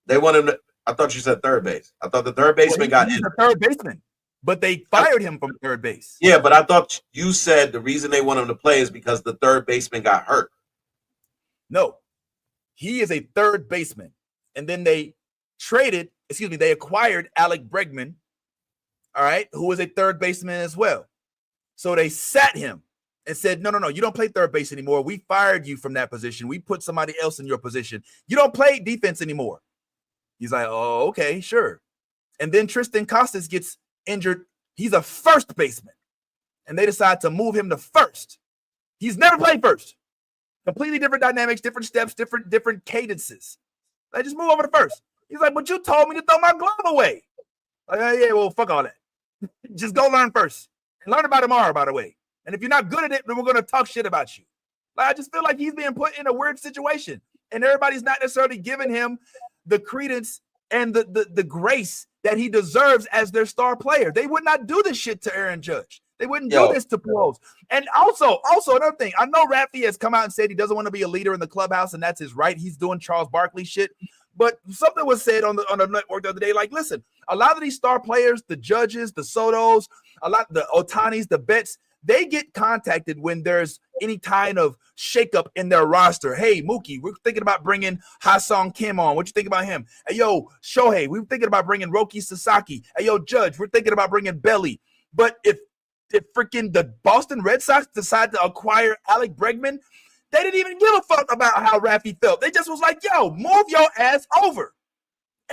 Speaker 2: They want him to. I thought you said third base. I thought the third baseman got injured.
Speaker 1: The third baseman, but they fired him from third base.
Speaker 2: Yeah, but I thought you said the reason they want him to play is because the third baseman got hurt.
Speaker 1: No, he is a third baseman. And then they acquired Alec Bregman, all right, who was a third baseman as well. So they sat him and said, no, you don't play third base anymore. We fired you from that position. We put somebody else in your position. You don't play defense anymore. He's like, oh, okay, sure. And then Tristan Costas gets injured. He's a first baseman. And they decide to move him to first. He's never played first. Completely different dynamics, different steps, different cadences. They just move over to first. He's like, but you told me to throw my glove away. Like, oh, yeah, well, fuck all that. Just go learn first. And learn about tomorrow, by the way. And if you're not good at it, then we're going to talk shit about you. Like, I just feel like he's being put in a weird situation. And everybody's not necessarily giving him the credence and the grace that he deserves as their star player. They would not do this shit to Aaron Judge. They wouldn't do this to Pujols. And also another thing, I know Rafi has come out and said he doesn't want to be a leader in the clubhouse, and that's his right. He's doing Charles Barkley shit. But something was said on the network the other day, like, listen, a lot of these star players, the Judges, the Sotos, the Otanis, the Betts, they get contacted when there's any kind of shakeup in their roster. Hey, Mookie, we're thinking about bringing Ha-Sung Kim on. What you think about him? Hey, yo, Shohei, we're thinking about bringing Roki Sasaki. Hey, yo, Judge, we're thinking about bringing Belly. But if freaking the Boston Red Sox decide to acquire Alec Bregman, they didn't even give a fuck about how Rafi felt. They just was like, yo, move your ass over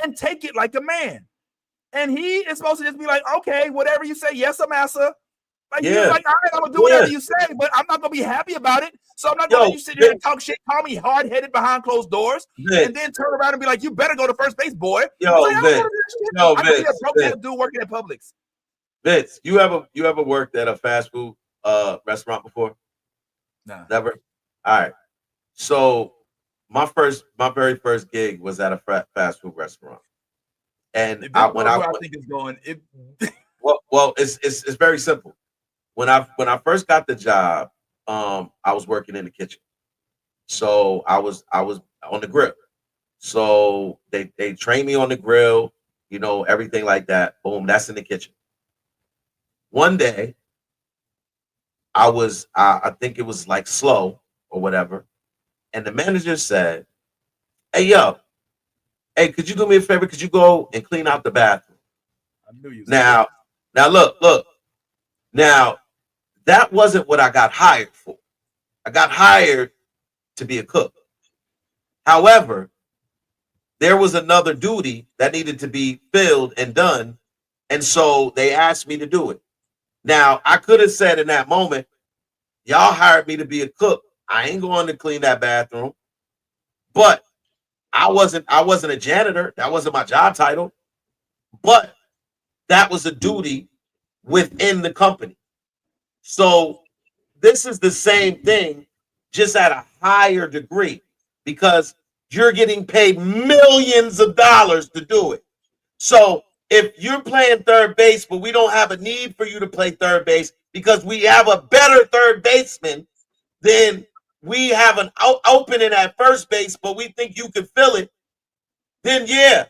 Speaker 1: and take it like a man. And he is supposed to just be like, okay, whatever you say, yes, massa. Like, he's like, all right, I'm gonna do whatever you say, but I'm not gonna be happy about it. So I'm not gonna let you sit here and talk shit, call me hard-headed behind closed doors, and then turn around and be like, "You better go to first base, boy." I can be a broke ass dude working at Publix.
Speaker 2: Vince, you ever worked at a fast food restaurant before?
Speaker 1: No,
Speaker 2: never. All right. So my very first gig was at a fast food restaurant, and
Speaker 1: if this goes where I think it's going,
Speaker 2: well, it's very simple. When I first got the job, I was working in the kitchen, so I was on the grill. So they trained me on the grill, everything like that. Boom, that's in the kitchen. One day, I think it was like slow or whatever, and the manager said, "Hey, yo, hey, could you do me a favor? Could you go and clean out the bathroom?"
Speaker 1: I knew you.
Speaker 2: Now, look. Now, that wasn't what I got hired for. I got hired to be a cook. However, there was another duty that needed to be filled and done, and so they asked me to do it. Now, I could have said in that moment, "Y'all hired me to be a cook. I ain't going to clean that bathroom." But I wasn't a janitor. That wasn't my job title. But that was a duty within the company. So this is the same thing, just at a higher degree, because you're getting paid millions of dollars to do it. So if you're playing third base, but we don't have a need for you to play third base because we have a better third baseman, then we have an opening at first base, but we think you can fill it, then yeah,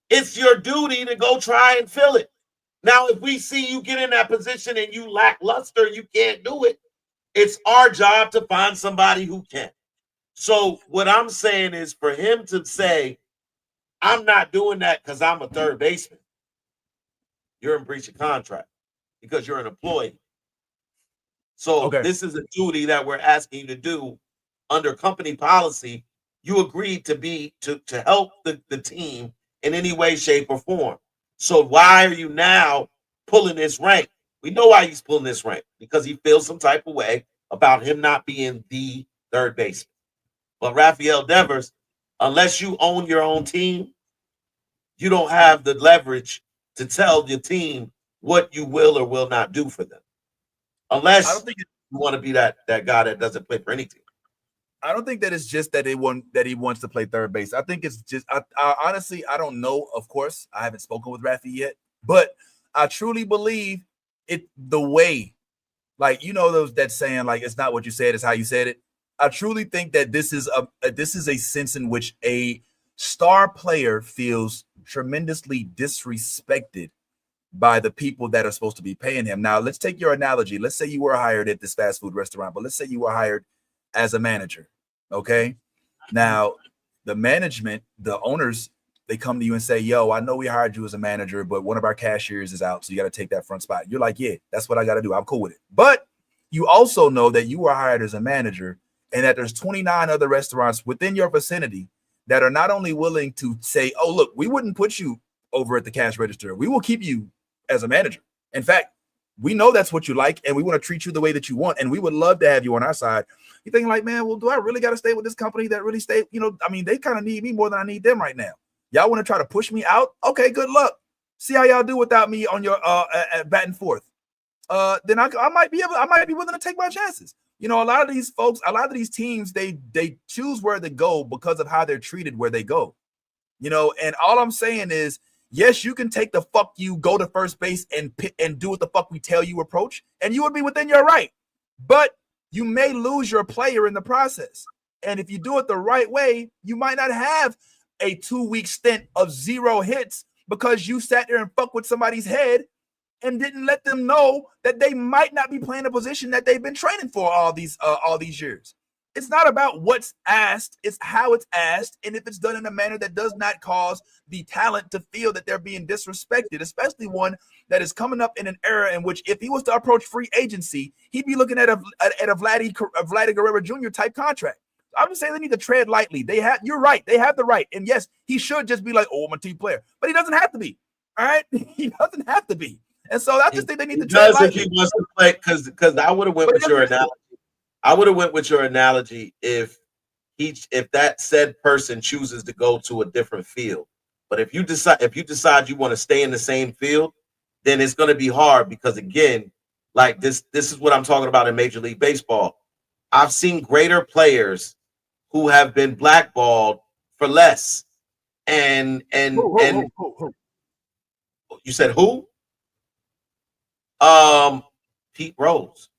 Speaker 2: it's your duty to go try and fill it. Now, if we see you get in that position and you lackluster, you can't do it, it's our job to find somebody who can. So what I'm saying is, for him to say, "I'm not doing that because I'm a third baseman," you're in breach of contract because you're an employee. So this is a duty that we're asking you to do under company policy. You agreed to help the team in any way, shape, or form. So why are you now pulling this rank? We know why he's pulling this rank, because he feels some type of way about him not being the third baseman. But Rafael Devers, unless you own your own team, you don't have the leverage to tell your team what you will or will not do for them. Unless I don't think you want to be that guy that doesn't play for any team.
Speaker 1: I don't think that it's just that he wants to play third base. I think it's just I honestly, I don't know. Of course, I haven't spoken with Rafi yet, but I truly believe it the way, like, those that saying, like, it's not what you said, it's how you said it. I truly think that this is a sense in which a star player feels tremendously disrespected by the people that are supposed to be paying him. Now, let's take your analogy. Let's say you were hired at this fast food restaurant, but let's say you were hired as a manager. Okay. Now, the management, the owners, they come to you and say, "Yo, I know we hired you as a manager, but one of our cashiers is out, so you got to take that front spot." You're like, "Yeah, that's what I got to do. I'm cool with it." But you also know that you were hired as a manager and that there's 29 other restaurants within your vicinity that are not only willing to say, "Oh, look, we wouldn't put you over at the cash register. We will keep you as a manager. In fact, we know that's what you like, and we want to treat you the way that you want, and we would love to have you on our side." You're thinking like, "Man, well, do I really got to stay with this company that really stay? They kind of need me more than I need them right now. Y'all want to try to push me out? Okay, good luck. See how y'all do without me on your at batting fourth. Then I might be willing to take my chances." A lot of these folks, a lot of these teams, they choose where they go because of how they're treated where they go. And all I'm saying is, yes, you can take the "fuck you, go to first base and do what the fuck we tell you" approach, and you would be within your right. But you may lose your player in the process. And if you do it the right way, you might not have a 2-week stint of 0 hits because you sat there and fucked with somebody's head and didn't let them know that they might not be playing a position that they've been training for all these years. It's not about what's asked, it's how it's asked, and if it's done in a manner that does not cause the talent to feel that they're being disrespected, especially one that is coming up in an era in which, if he was to approach free agency, he'd be looking at a Vladdy Guerrero Jr. type contract. I'm just saying they need to tread lightly. You're right, they have the right, and yes, he should just be like, "Oh, I'm a team player," but he doesn't have to be. All right, he doesn't have to be. And so I just think they need to tread lightly.
Speaker 2: If he wants to play, because I would have went with your analogy. I would have went with your analogy if that said person chooses to go to a different field. But if you decide you want to stay in the same field, then it's going to be hard because again, like this is what I'm talking about in Major League Baseball. I've seen greater players who have been blackballed for less. And
Speaker 1: Who?
Speaker 2: you said who? Um, Pete Rose.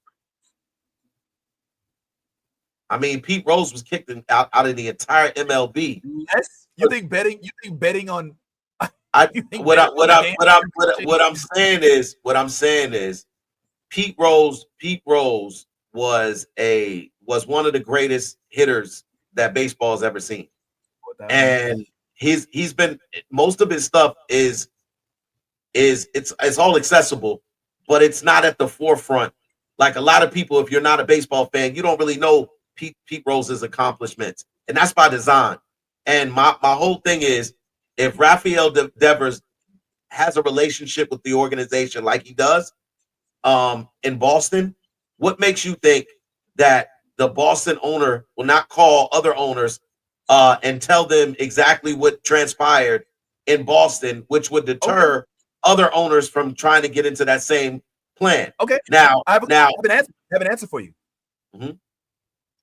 Speaker 2: I mean, Pete Rose was kicked out of the entire MLB.
Speaker 1: Yes. You think betting on
Speaker 2: I
Speaker 1: you think
Speaker 2: what I
Speaker 1: betting on
Speaker 2: what
Speaker 1: the
Speaker 2: I
Speaker 1: game
Speaker 2: what I what I'm saying is Pete Rose was one of the greatest hitters that baseball has ever seen. And he's been most of his stuff is it's all accessible, but it's not at the forefront. Like a lot of people, if you're not a baseball fan, you don't really know Pete Rose's accomplishments, and that's by design. And my whole thing is, if Rafael Devers has a relationship with the organization like he does in Boston, what makes you think that the Boston owner will not call other owners and tell them exactly what transpired in Boston, which would deter other owners from trying to get into that same plan?
Speaker 1: Okay.
Speaker 2: Now,
Speaker 1: I have an answer for you.
Speaker 2: Mhm.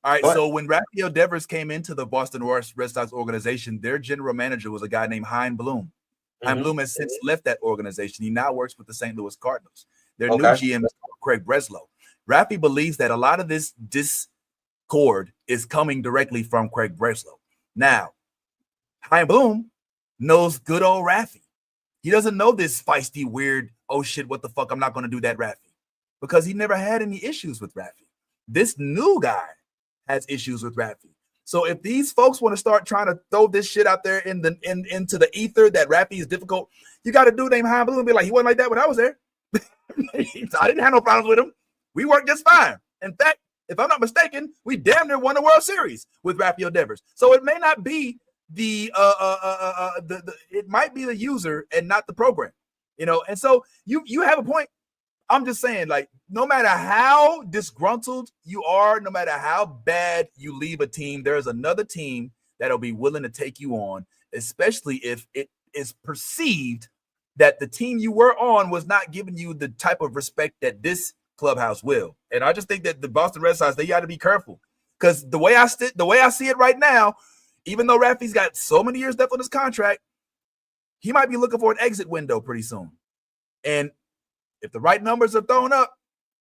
Speaker 1: All right.
Speaker 2: Go ahead.
Speaker 1: So when Rafael Devers came into the Boston Red Sox organization, their general manager was a guy named Hein Bloom. Hein Bloom has since left that organization. He now works with the St. Louis Cardinals. Their new GM is Craig Breslow. Rafi believes that a lot of this discord is coming directly from Craig Breslow. Now, Hein Bloom knows good old Rafi. He doesn't know this feisty, weird, oh shit, what the fuck, I'm not going to do that Rafi. Because he never had any issues with Rafi. This new guy has issues with Rafi. So if these folks want to start trying to throw this shit out there into the ether that Rafi is difficult, you got a dude named Hein Bloom and be like, he wasn't like that when I was there. I didn't have no problems with him. We worked just fine. In fact, if I'm not mistaken, we damn near won the World Series with Rafael Devers. So it may not be it might be the user and not the program, And so you have a point. I'm just saying, like, no matter how disgruntled you are, no matter how bad you leave a team, there's another team that'll be willing to take you on, especially if it is perceived that the team you were on was not giving you the type of respect that this clubhouse will. And I just think that the Boston Red Sox, they got to be careful, because the way I see it right now, even though Rafi's got so many years left on his contract, he might be looking for an exit window pretty soon. And if the right numbers are thrown up,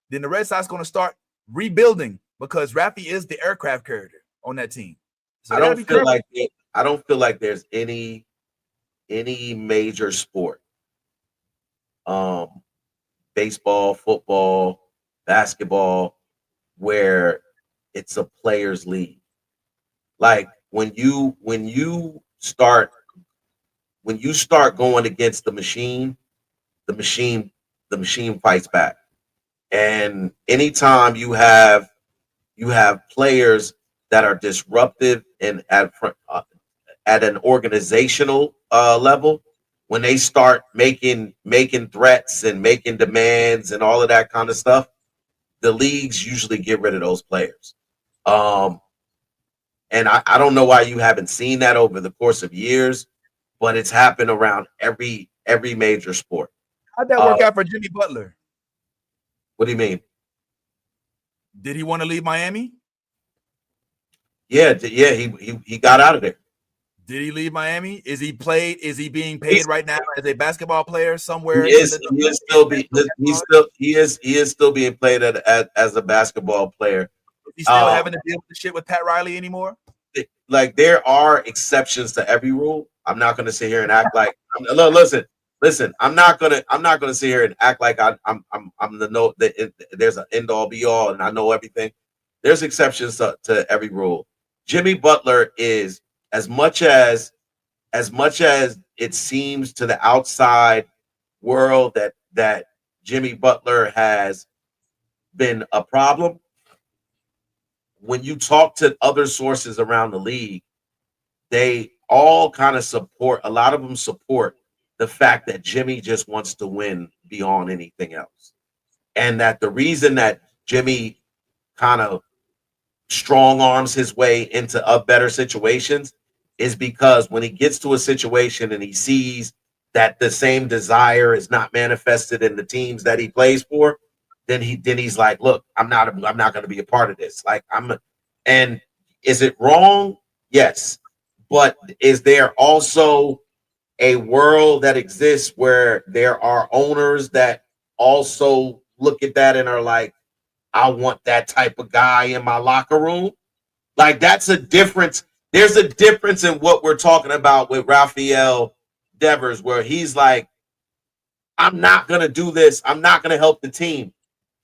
Speaker 1: then the Red Sox going to start rebuilding, because Rafi is the aircraft carrier on that team. So
Speaker 2: I don't feel like there's any major sport, baseball, football, basketball, where it's a players' league. Like when you start going against the machine fights back. And anytime you have players that are disruptive and at an organizational level, when they start making threats and making demands and all of that kind of stuff, the leagues usually get rid of those players. And I don't know why you haven't seen that over the course of years, but it's happened around every major sport.
Speaker 1: How'd that work out for Jimmy Butler?
Speaker 2: What do you mean?
Speaker 1: Did he want to leave Miami?
Speaker 2: Yeah, he got out of there.
Speaker 1: Did he leave Miami? Is he being paid right now as a basketball player somewhere?
Speaker 2: He is still being played as a basketball player.
Speaker 1: Is he still having to deal with the shit with Pat Riley anymore?
Speaker 2: Like, there are exceptions to every rule. I'm not going to sit here and act like listen. I'm not gonna sit here and act like I'm the know that there's an end all be all and I know everything. There's exceptions to every rule. Jimmy Butler is, as much as it seems to the outside world that Jimmy Butler has been a problem, when you talk to other sources around the league, they all kind of support, a lot of them support the fact that Jimmy just wants to win beyond anything else. And that the reason that Jimmy kind of strong arms his way into better situations is because when he gets to a situation and he sees that the same desire is not manifested in the teams that he plays for, then he's like, look, I'm not going to be a part of this. Like and is it wrong? Yes. But is there also a world that exists where there are owners that also look at that and are like, I want that type of guy in my locker room? Like, that's a difference. There's a difference in what we're talking about with Rafael Devers, where he's like, I'm not going to do this. I'm not going to help the team.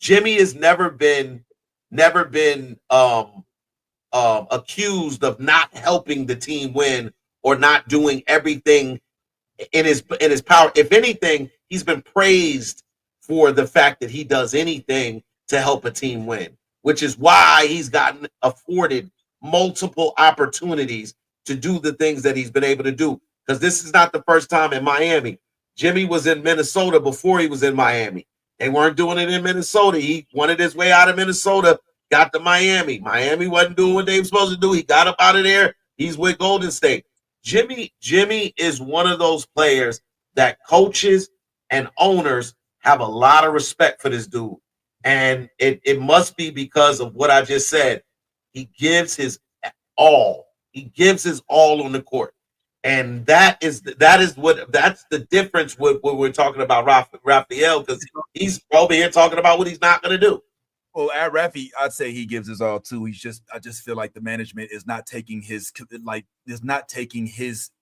Speaker 2: Jimmy has never been accused of not helping the team win or not doing everything in his power. If anything, he's been praised for the fact that he does anything to help a team win, which is why he's gotten afforded multiple opportunities to do the things that he's been able to do. Because this is not the first time in Miami. Jimmy was in Minnesota before he was in Miami. They weren't doing it in Minnesota. He wanted his way out of Minnesota, got to Miami. Miami wasn't doing what they were supposed to do. He got up out of there. He's with Golden State. Jimmy is one of those players that coaches and owners have a lot of respect for this dude. And it must be because of what I just said. He gives his all. He gives his all on the court. And that's the difference with what we're talking about Rafael, because he's over here talking about what he's not going to do.
Speaker 1: Well, at Rafi, I'd say he gives his all too. I just feel like the management is not taking his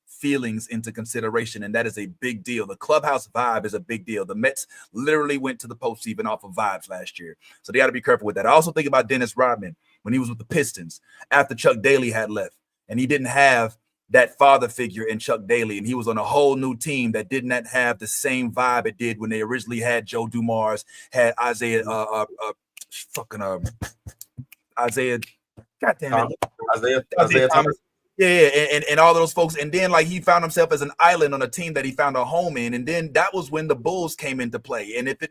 Speaker 1: feelings into consideration, and that is a big deal. The clubhouse vibe is a big deal. The Mets literally went to the postseason off of vibes last year, so they got to be careful with that. I also think about Dennis Rodman when he was with the Pistons after Chuck Daly had left, and he didn't have that father figure in Chuck Daly, and he was on a whole new team that did not have the same vibe it did when they originally had Joe Dumars, had Isaiah, Isaiah, goddamn it, Isaiah Thomas. Yeah, and all those folks, and then like he found himself as an island on a team that he found a home in, and then that was when the Bulls came into play. And if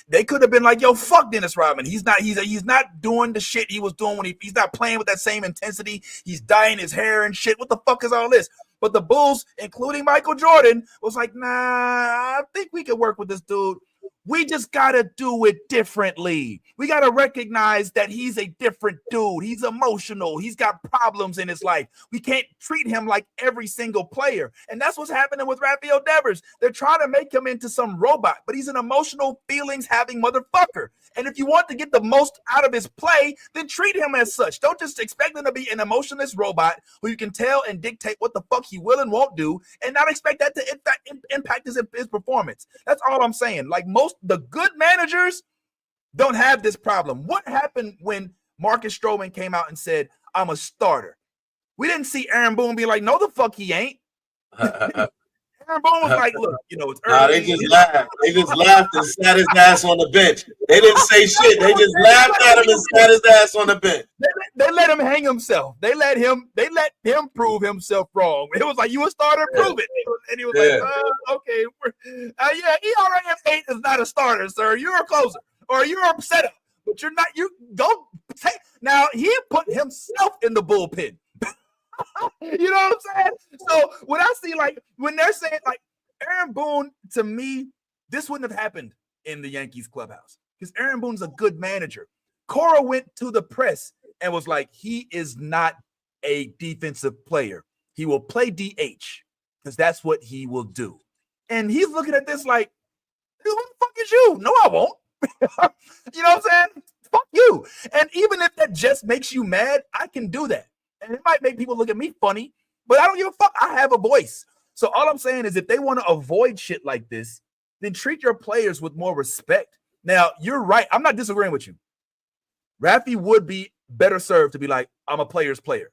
Speaker 1: they could have been like, "Yo, fuck Dennis Rodman, he's not doing the shit he was doing when he's not playing with that same intensity. He's dyeing his hair and shit. What the fuck is all this?" But the Bulls, including Michael Jordan, was like, "Nah, I think we could work with this dude. We just got to do it differently. We got to recognize that he's a different dude. He's emotional. He's got problems in his life. We can't treat him like every single player." And that's what's happening with Rafael Devers. They're trying to make him into some robot, but he's an emotional, feelings-having motherfucker. And if you want to get the most out of his play, then treat him as such. Don't just expect him to be an emotionless robot who you can tell and dictate what the fuck he will and won't do, and not expect that to impact his performance. That's all I'm saying. Like, the good managers don't have this problem. What happened when Marcus Stroman came out and said, "I'm a starter"? We didn't see Aaron Boone be like, "No, the fuck he ain't." Aaron Boone was like, "Look, it's early."
Speaker 2: Nah, they just laughed. They just laughed and sat his ass on the bench. They didn't say shit. They just laughed at him and sat his ass on the bench.
Speaker 1: They let him hang himself. They let him prove himself wrong. It was like, "You a starter? Prove it." And he was like, "Okay, ERA of 8 is not a starter, sir. You're a closer or you're a setup, but you're not. You go take." Now he put himself in the bullpen. You know what I'm saying? So when I see, like, when they're saying, like, Aaron Boone, to me, this wouldn't have happened in the Yankees clubhouse because Aaron Boone's a good manager. Cora went to the press and was like, he is not a defensive player. He will play DH because that's what he will do. And he's looking at this like, "Who the fuck is you?" "No, I won't." You know what I'm saying? Fuck you. And even if that just makes you mad, I can do that. And it might make people look at me funny, but I don't give a fuck. I have a voice. So all I'm saying is if they want to avoid shit like this, then treat your players with more respect. Now, you're right. I'm not disagreeing with you. Rafi would be better served to be like, "I'm a player's player."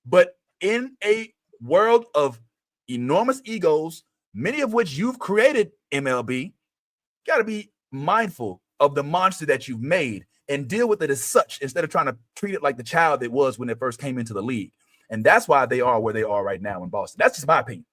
Speaker 1: But in a world of enormous egos, many of which you've created, MLB, you got to be mindful of the monster that you've made and deal with it as such instead of trying to treat it like the child it was when it first came into the league. And that's why they are where they are right now in Boston. That's just my opinion.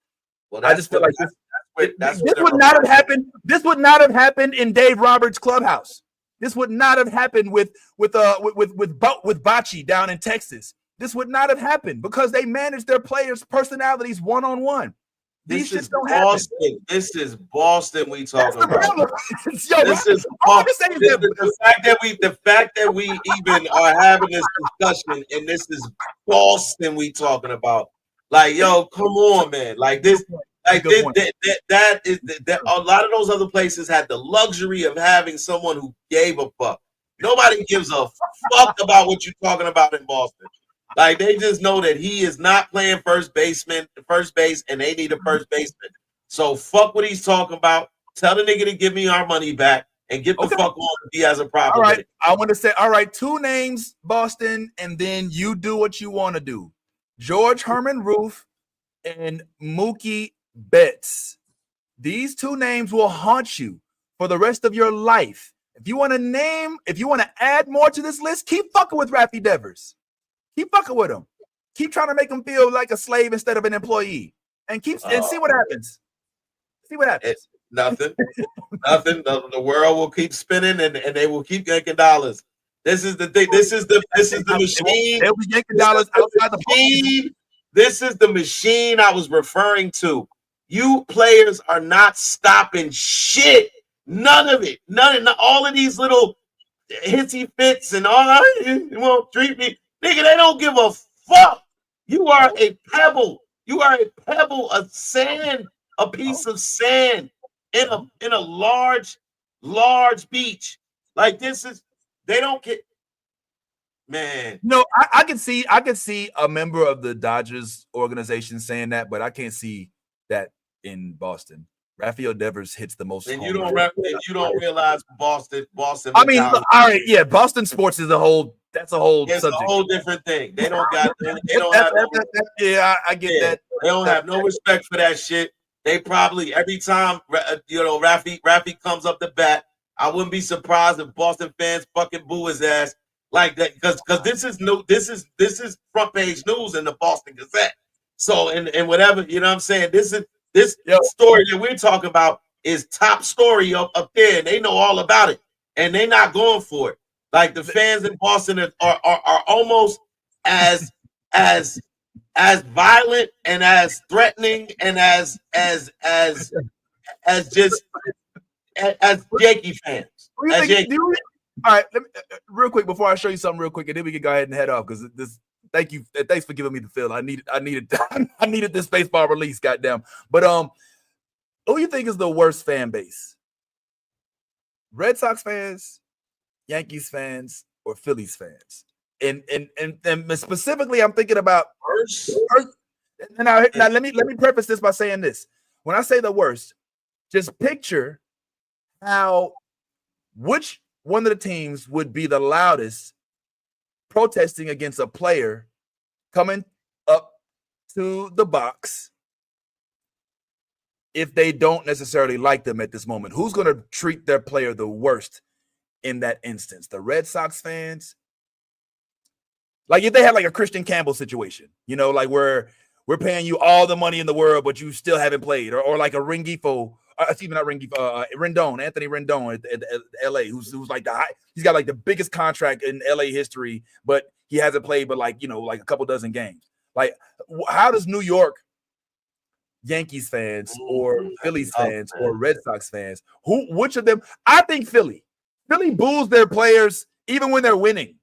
Speaker 2: Well,
Speaker 1: I just feel like this would not have happened. This would not have happened in Dave Roberts' clubhouse. This would not have happened with Bocce down in Texas. This would not have happened because they manage their players' personalities one-on-one. These shits don't happen.
Speaker 2: This is Boston we talking about.
Speaker 1: Yo,
Speaker 2: this is the fact that we even are having this discussion, and this is Boston we talking about. Like, yo, come on, man. Like this, like that a lot of those other places had the luxury of having someone who gave a fuck. Nobody gives a fuck about what you're talking about in Boston. Like, they just know that he is not playing first base, and they need a first baseman. So fuck what he's talking about. Tell the nigga to give me our money back and get the fuck on if he has a problem.
Speaker 1: All right,
Speaker 2: with it.
Speaker 1: I want to say, all right, 2 names, Boston, and then you do what you want to do. George Herman Roof and Mookie Betts. These 2 names will haunt you for the rest of your life. If you want to add more to this list, keep fucking with Rafi Devers. Keep fucking with him. Keep trying to make him feel like a slave instead of an employee, and see what happens. See what happens.
Speaker 2: Nothing. The world will keep spinning, and they will keep making dollars. This is the thing. This is the machine.
Speaker 1: They'll be making dollars outside the machine.
Speaker 2: This is the machine I was referring to. You players are not stopping shit. None of it. All of these little hissy fits and all that. You won't treat me. Nigga, they don't give a fuck. You are a pebble. You are a pebble of sand, a piece of sand in a large beach. Like, this is, they don't get, man.
Speaker 1: No, I can see a member of the Dodgers organization saying that, but I can't see that in Boston. Rafael Devers hits the most.
Speaker 2: And you don't realize Boston.
Speaker 1: I mean, all right, yeah, Boston sports is a whole. That's a whole
Speaker 2: it's
Speaker 1: subject.
Speaker 2: A whole different thing. They don't got. They don't have.
Speaker 1: I get that.
Speaker 2: They don't have no respect for that shit. They probably every time Rafi comes up the bat, I wouldn't be surprised if Boston fans fucking boo his ass like that, because this is front page news in the Boston Gazette. So and whatever, you know what I'm saying. This story that we're talking about is top story up there, and they know all about it, and they're not going for it. Like, the fans in Boston are almost as violent and as threatening and as Yankee fans.
Speaker 1: All right, let me, real quick before I show you something real quick, and then we can go ahead and head off, because this. Thanks for giving me the feel. I needed this baseball release, goddamn. But who do you think is the worst fan base? Red Sox fans, Yankees fans, or Phillies fans? And specifically, I'm thinking about worst. Now let me preface this by saying this. When I say the worst, just picture which one of the teams would be the loudest protesting against a player coming up to the box if they don't necessarily like them at this moment. Who's going to treat their player the worst in that instance? The Red Sox fans? Like, if they had like a Christian Campbell situation, like where we're paying you all the money in the world, but you still haven't played, or like a Rengifo, Rendon, Anthony Rendon at LA, who's like he's got like the biggest contract in LA history, but he hasn't played but like a couple dozen games. Like, how does New York Yankees fans or Phillies fans or Red Sox fans, which of them? I think Philly boos their players even when they're winning.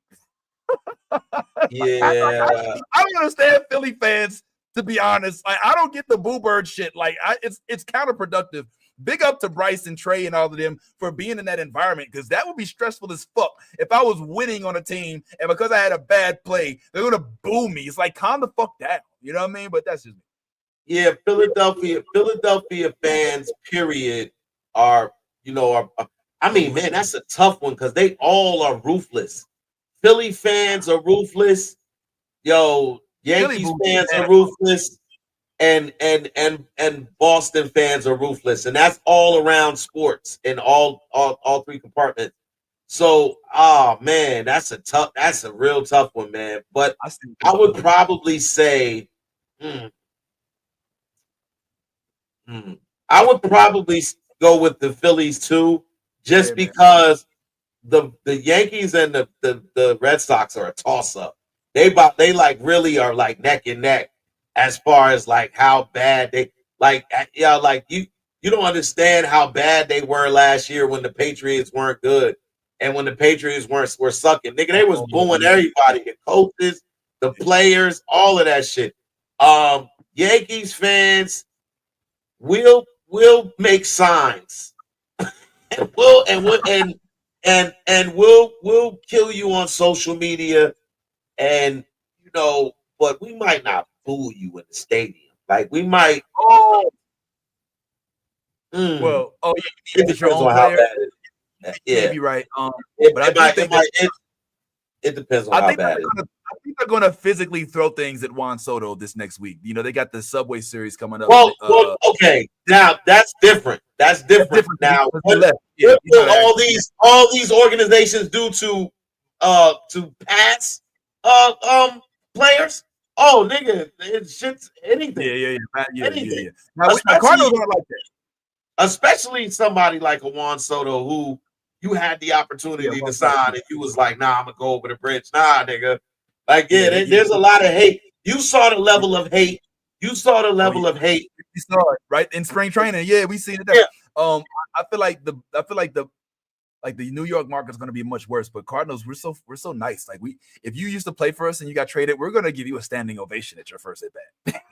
Speaker 2: Yeah.
Speaker 1: I don't understand Philly fans, to be honest. Like, I don't get the boo bird shit. Like, it's counterproductive. Big up to Bryce and Trey and all of them for being in that environment, because that would be stressful as fuck if I was winning on a team and because I had a bad play, they're gonna boo me. It's like, calm the fuck down. You know what I mean? But that's just me.
Speaker 2: Yeah, Philadelphia fans, period, I mean, man, that's a tough one because they all are ruthless. Philly fans are ruthless. Yo, Yankees fans are ruthless. And Boston fans are ruthless, and that's all around sports in all three compartments. So, man, that's a real tough one, man. But I would probably say, I would probably go with the Phillies too, just because the Yankees and the Red Sox are a toss up. They like really are like neck and neck as far as like how bad they like. Yeah, like you don't understand how bad they were last year when the Patriots weren't good and when the Patriots were sucking. Nigga, they was booing everybody, the coaches, the players, all of that shit. Yankees fans will make signs and we'll kill you on social media, and but we might not fool you in the stadium. Like we might.
Speaker 1: Well, yeah,
Speaker 2: it depends on how bad it is.
Speaker 1: You may be right.
Speaker 2: It depends on how bad it is.
Speaker 1: I think they're going to physically throw things at Juan Soto this next week. They got the Subway Series coming up.
Speaker 2: Well, okay. Now that's different. That's different. Now, what will all these organizations do to pass players? Oh, nigga, it's shit's anything.
Speaker 1: Yeah. Now, the Cardinals aren't like that.
Speaker 2: Especially somebody like a Juan Soto who you had the opportunity to sign and you was like, nah, I'm gonna go over the bridge. Nah, nigga. Like, there's a lot of hate. You saw the level of hate. You saw the level of hate.
Speaker 1: We saw it, right? In spring training. Yeah, we seen it there. Yeah. I feel like the New York market is going to be much worse, but Cardinals, we're so nice. Like if you used to play for us and you got traded, we're going to give you a standing ovation at your first at bat.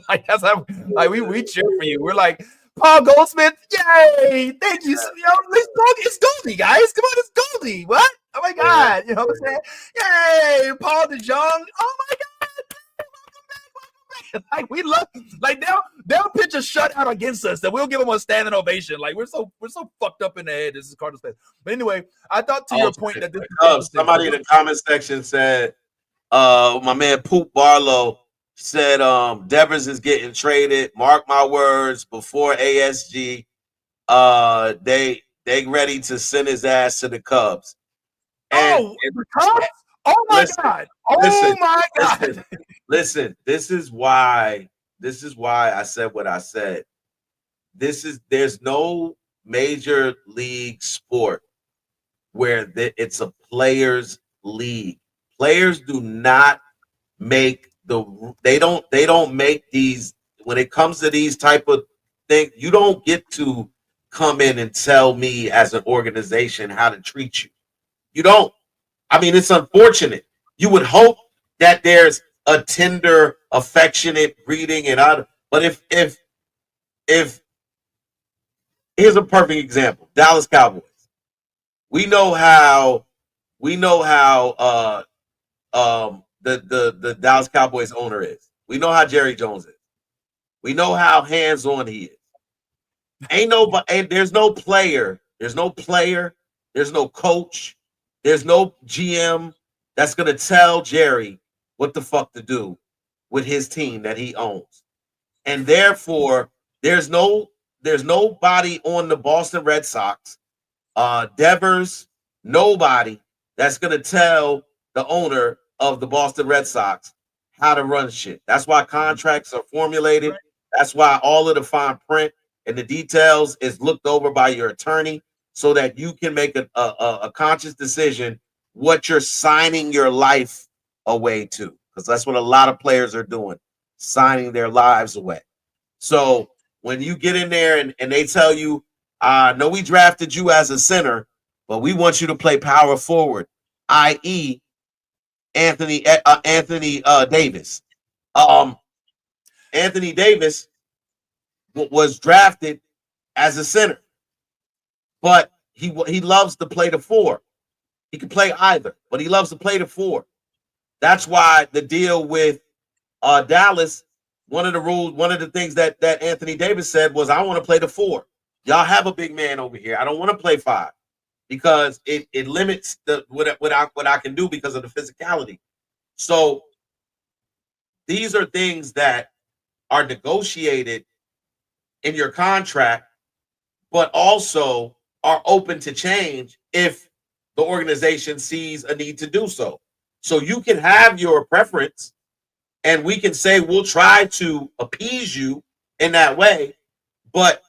Speaker 1: Like that's how we cheer for you. We're like, Paul Goldsmith, yay! Thank you. It's Goldie, guys. Come on, it's Goldie. What? Oh my God! You know what I'm saying? Yay, Paul DeJong. Oh my God! Like we love, like they'll pitch a shutout against us that we'll give them a standing ovation. Like we're so fucked up in the head. This is Cardinals fans. But anyway, I thought to your point that
Speaker 2: somebody in the comment section said, my man Poop Barlow said, Devers is getting traded. Mark my words, before ASG, they ready to send his ass to the Cubs.
Speaker 1: And the Cubs? Oh my God! Oh my God!
Speaker 2: Listen, this is why I said what I said. There's no major league sport where it's a players league. Players do not make they don't make these. When it comes to these type of things, you don't get to come in and tell me as an organization how to treat you. You don't. I mean, it's unfortunate. You would hope that there's a tender, affectionate greeting but if here's a perfect example. Dallas Cowboys. We know how the Dallas Cowboys owner is. We know how Jerry Jones is. We know how hands-on he is. There's no player, there's no coach, there's no GM that's gonna tell Jerry what the fuck to do with his team that he owns. And therefore, there's nobody on the Boston Red Sox, Devers, nobody that's going to tell the owner of the Boston Red Sox how to run shit. That's why contracts are formulated. That's why all of the fine print and the details is looked over by your attorney so that you can make a conscious decision what you're signing your life away to, because that's what a lot of players are doing, signing their lives away. So when you get in there and they tell you, no, we drafted you as a center, but we want you to play power forward, i.e. Anthony Davis. Anthony Davis was drafted as a center, but he loves to play the four. He can play either, but he loves to play the four. That's why the deal with Dallas, one of the things that Anthony Davis said was, I want to play the four. Y'all have a big man over here. I don't want to play five because it limits what I can do because of the physicality. So these are things that are negotiated in your contract, but also are open to change if the organization sees a need to do so. So you can have your preference and we can say we'll try to appease you in that way, but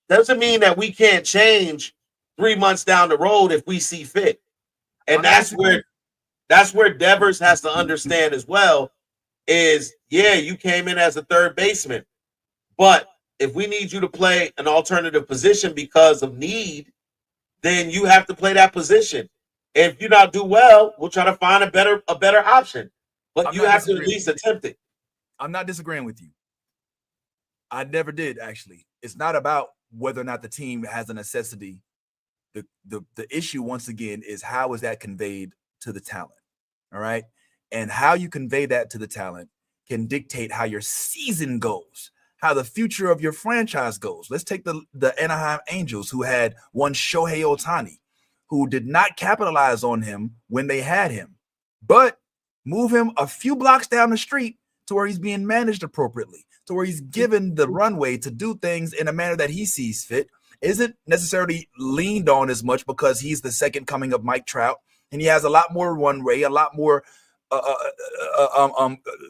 Speaker 2: doesn't mean that we can't change 3 months down the road if we see fit. And that's where Devers has to understand as well is, yeah, you came in as a third baseman, but if we need you to play an alternative position because of need, then you have to play that position. If you not do well, we'll try to find a better option. But you have to at least attempt it.
Speaker 1: I'm not disagreeing with you. I never did, actually. It's not about whether or not the team has a necessity. The issue, once again, is how is that conveyed to the talent, all right? And how you convey that to the talent can dictate how your season goes, how the future of your franchise goes. Let's take the Anaheim Angels, who had one Shohei Ohtani, who did not capitalize on him when they had him, but move him a few blocks down the street to where he's being managed appropriately, to where he's given the runway to do things in a manner that he sees fit, isn't necessarily leaned on as much because he's the second coming of Mike Trout, and he has a lot more runway, a lot more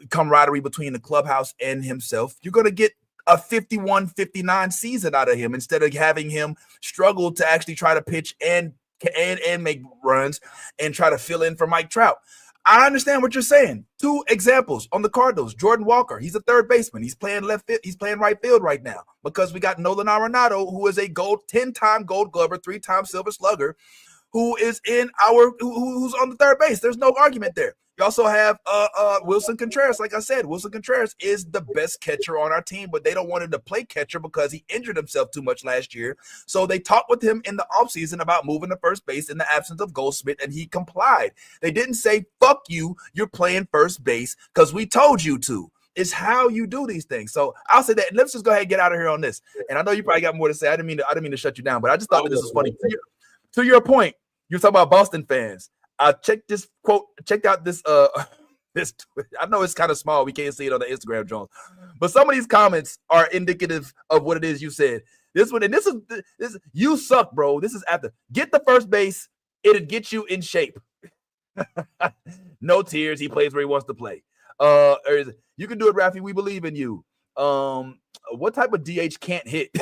Speaker 1: camaraderie between the clubhouse and himself. You're going to get a 51-59 season out of him instead of having him struggle to actually try to pitch and make runs and try to fill in for Mike Trout. I understand what you're saying. 2 examples on the Cardinals. Jordan Walker, he's a third baseman. He's playing left field. He's playing right field right now because we got Nolan Arenado, who is a 10-time Gold Glover, 3-time Silver Slugger, who's on the third base. There's no argument there. You also have Wilson Contreras. Like I said, Wilson Contreras is the best catcher on our team, but they don't want him to play catcher because he injured himself too much last year. So they talked with him in the offseason about moving to first base in the absence of Goldschmidt, and he complied. They didn't say, fuck you, you're playing first base because we told you to. It's how you do these things. So I'll say that. Let's just go ahead and get out of here on this. And I know you probably got more to say. I didn't mean to shut you down, but I just thought that this was funny. To your point, you're talking about Boston fans. Checked out this this. I know it's kind of small. We can't see it on the Instagram, Jones. But some of these comments are indicative of what it is you said. This one, and this is you suck, bro. This is after. Get the first base. It'll get you in shape. No tears. He plays where he wants to play. You can do it, Rafi. We believe in you. What type of DH can't hit?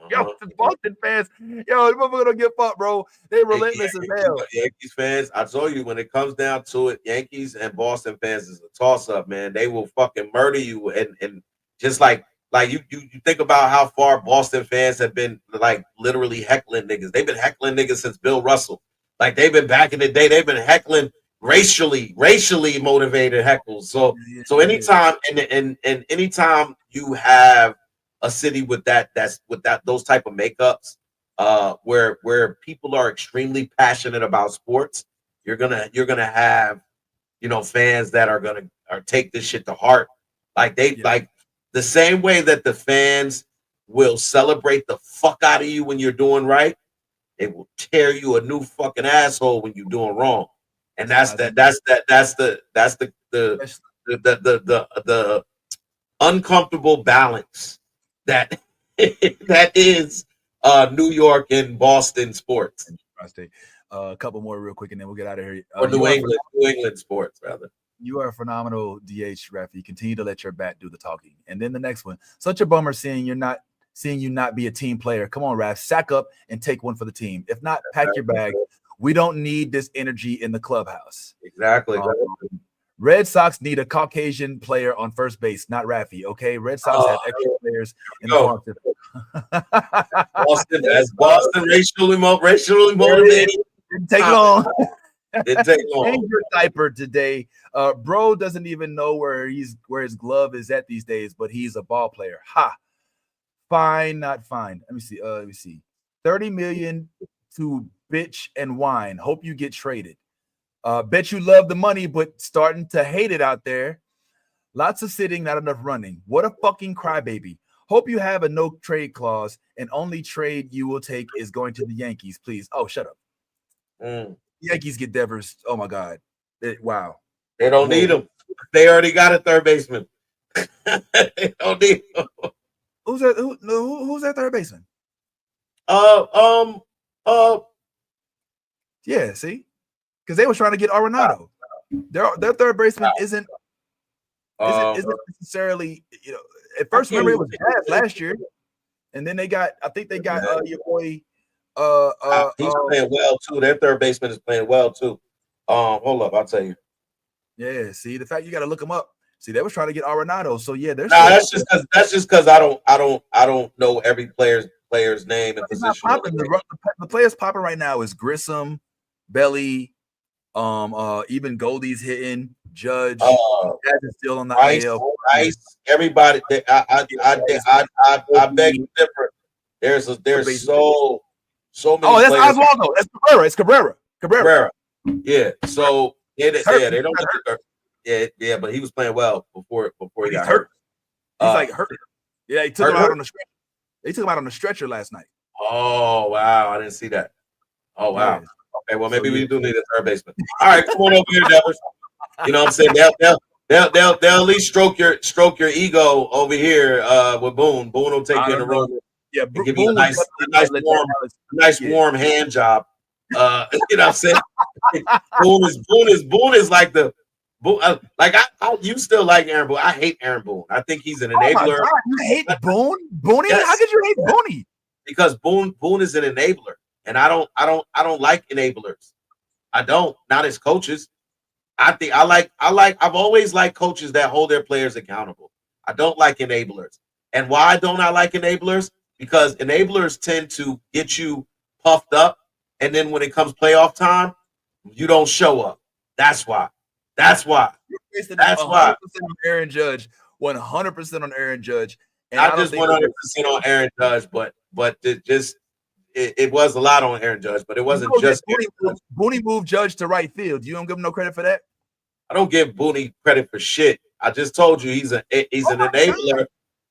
Speaker 1: Yo, the Boston fans, the motherfucker don't get fucked, bro. They relentless as hell.
Speaker 2: Yankees fans, I told you when it comes down to it, Yankees and Boston fans is a toss-up, man. They will fucking murder you, and just like you think about how far Boston fans have been like literally heckling niggas. They've been heckling niggas since Bill Russell. Like they've been back in the day. They've been heckling racially motivated heckles. So anytime and anytime you have a city with those type of makeups, where people are extremely passionate about sports, you're gonna have fans that are gonna take this shit to heart. Like like the same way that the fans will celebrate the fuck out of you when you're doing right, they will tear you a new fucking asshole when you're doing wrong. And that's the uncomfortable balance that is New York and Boston sports.
Speaker 1: A couple more real quick, and then we'll get out of here.
Speaker 2: Or New England sports, rather.
Speaker 1: You are a phenomenal DH, Rafi. Continue to let your bat do the talking. And then the next one. Such a bummer seeing you not be a team player. Come on, Raf. Sack up and take one for the team. If not, pack your bag. We don't need this energy in the clubhouse.
Speaker 2: Exactly.
Speaker 1: Red Sox need a Caucasian player on first base, not Rafi. Okay, Red Sox have extra players in the farm.
Speaker 2: Boston racially motivated.
Speaker 1: Didn't take long.
Speaker 2: Didn't take long.
Speaker 1: Change your diaper today. Bro doesn't even know where his glove is at these days, but he's a ball player. Ha. Fine, not fine. Let me see. 30 million to bitch and whine. Hope you get traded. Bet you love the money, but starting to hate it out there. Lots of sitting, not enough running. What a fucking crybaby. Hope you have a no trade clause, and only trade you will take is going to the Yankees, please. Oh, shut up. Yankees get Devers. Oh my God. Wow.
Speaker 2: They don't need him. They already got a third baseman. They don't need him.
Speaker 1: Who's that third baseman? Yeah, see? Because they were trying to get Arenado. Their third baseman isn't necessarily, at first, remember it was Jazz last year. And then they got your boy
Speaker 2: He's playing well too. Their third baseman is playing well too. Hold up, I'll tell you.
Speaker 1: Yeah, see the fact you got to look him up. See, they was trying to get Arenado, so yeah, there's.
Speaker 2: That's just because I don't know every player's name and position.
Speaker 1: The players popping right now is Grissom, Belly, even Goldie's hitting. Judge is still on the IL.
Speaker 2: Everybody, I beg to differ. There's so many.
Speaker 1: Oh, that's
Speaker 2: players.
Speaker 1: Oswaldo. That's Cabrera. It's Cabrera.
Speaker 2: Yeah. So they don't. Yeah, but he was playing well before he got hurt.
Speaker 1: He's like hurt. Yeah, he took him out on the stretcher. They took him out on the stretcher last night.
Speaker 2: Oh wow, I didn't see that. Oh wow. Yeah. Okay, well maybe we do need a third baseman. All right, come on over here, Devers. You know what I'm saying? They'll at least stroke your ego over here with Boone. Boone will take you in the room.
Speaker 1: Yeah,
Speaker 2: give you a nice warm hand job. You know what I'm saying? Boone is like the you still like Aaron Boone. I hate Aaron Boone. I think he's an enabler.
Speaker 1: You hate Boone? Boone? Yes. How could you hate Boone?
Speaker 2: Because Boone is an enabler, and I don't like enablers. I don't. Not as coaches. I've always liked coaches that hold their players accountable. I don't like enablers. And why don't I like enablers? Because enablers tend to get you puffed up, and then when it comes playoff time, you don't show up. That's why. That's why.
Speaker 1: On Aaron Judge, 100% on Aaron Judge.
Speaker 2: And I just 100% on Aaron Judge, but it was a lot on Aaron Judge, but it wasn't just
Speaker 1: Booney moved Judge to right field. You don't give him no credit for that?
Speaker 2: I don't give Booney credit for shit. I just told you he's an enabler.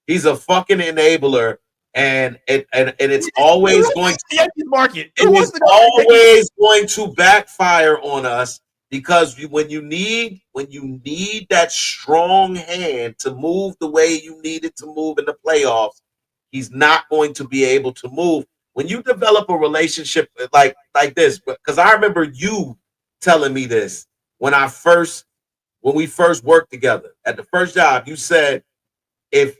Speaker 2: He's a fucking enabler, and it's always going to
Speaker 1: market.
Speaker 2: It is always going to backfire on us because when you need that strong hand to move the way you need it to move in the playoffs, he's not going to be able to move. When you develop a relationship like this, because I remember you telling me this when we first worked together at the first job, you said if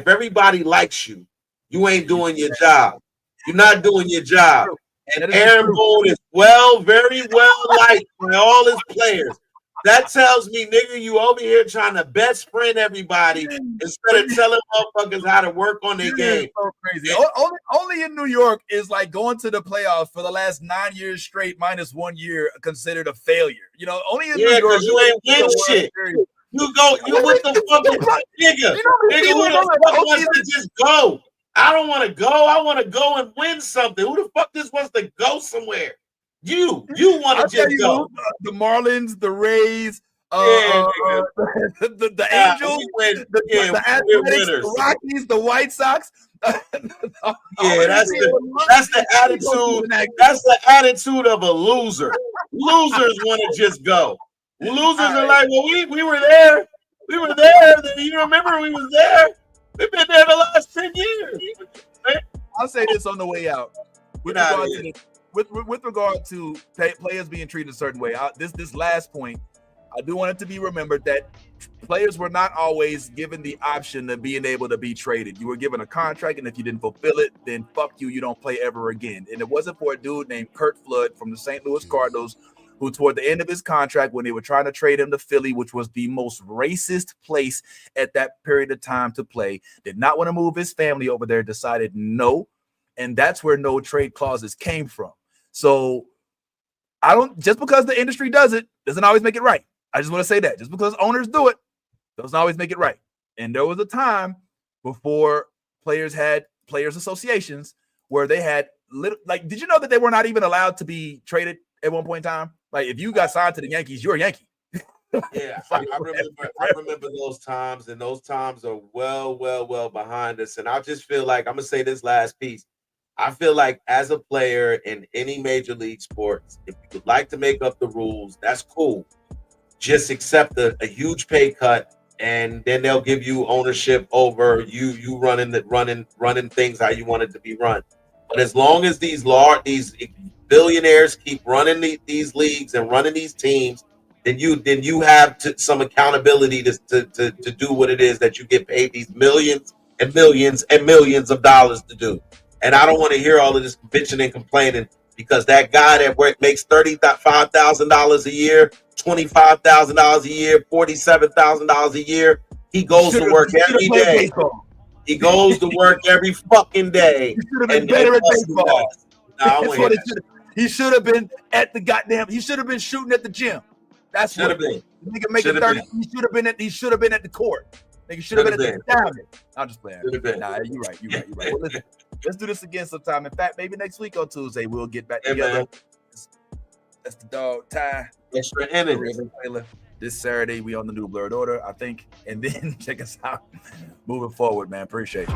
Speaker 2: everybody likes you, you ain't doing your job. You're not doing your job. And Aaron Boone is very well liked by all his players. That tells me, nigga, you over here trying to best friend everybody instead of telling motherfuckers how to work on their game.
Speaker 1: So crazy. Only in New York is like going to the playoffs for the last 9 years straight, minus 1 year, considered a failure. You know, only in New York.
Speaker 2: You ain't win shit. You with the fucking nigga. Nigga, who the fuck wants to just go? I don't want to go. I want to go and win something. Who the fuck just wants to go somewhere? You want to just go.
Speaker 1: The Marlins, the Rays, the Angels, the Athletics, the Rockies, the White Sox.
Speaker 2: That's the attitude. That's the attitude of a loser. Losers want to just go. Losers are like, well, we were there. We were there. You remember we was there. We've been there the last 10 years.
Speaker 1: I'll say this on the way out. With regard to players being treated a certain way, this last point, I do want it to be remembered that players were not always given the option of being able to be traded. You were given a contract, and if you didn't fulfill it, then fuck you, you don't play ever again. And it wasn't for a dude named Kurt Flood from the St. Louis Cardinals, who toward the end of his contract, when they were trying to trade him to Philly, which was the most racist place at that period of time to play, did not want to move his family over there, decided no. And that's where no trade clauses came from. So just because the industry does it, doesn't always make it right. I just want to say that. Just because owners do it, doesn't always make it right. And there was a time before players had players associations where they had did you know that they were not even allowed to be traded at one point in time? Like, if you got signed to the Yankees, you're a Yankee.
Speaker 2: Yeah, I remember those times, and those times are well behind us. And I just feel like, I'm going to say this last piece. I feel like as a player in any major league sports, if you would like to make up the rules, that's cool. Just accept a huge pay cut, and then they'll give you ownership over you running things how you want it to be run. But as long as these billionaires keep running these leagues and running these teams, then you have some accountability to do what it is that you get paid these millions and millions and millions of dollars to do. And I don't want to hear all of this bitching and complaining because that guy that makes $35,000 a year, $25,000 a year, $47,000 a year, he goes to work every day. He goes to work every fucking day.
Speaker 1: He should have been better at baseball. He should have been at the goddamn. He should have been shooting at the gym. That's what. Nigga making 30. He should have been at. He should have been at the court. Nigga should have been at the diamond. I'm just playing. Nah, you're right. Well, listen, let's do this again sometime. In fact, maybe next week on Tuesday we'll get back together. Man. That's the dog Ty.
Speaker 2: Extra energy.
Speaker 1: This Saturday we on the new Blurred Order, I think, and then check us out moving forward, man. Appreciate you.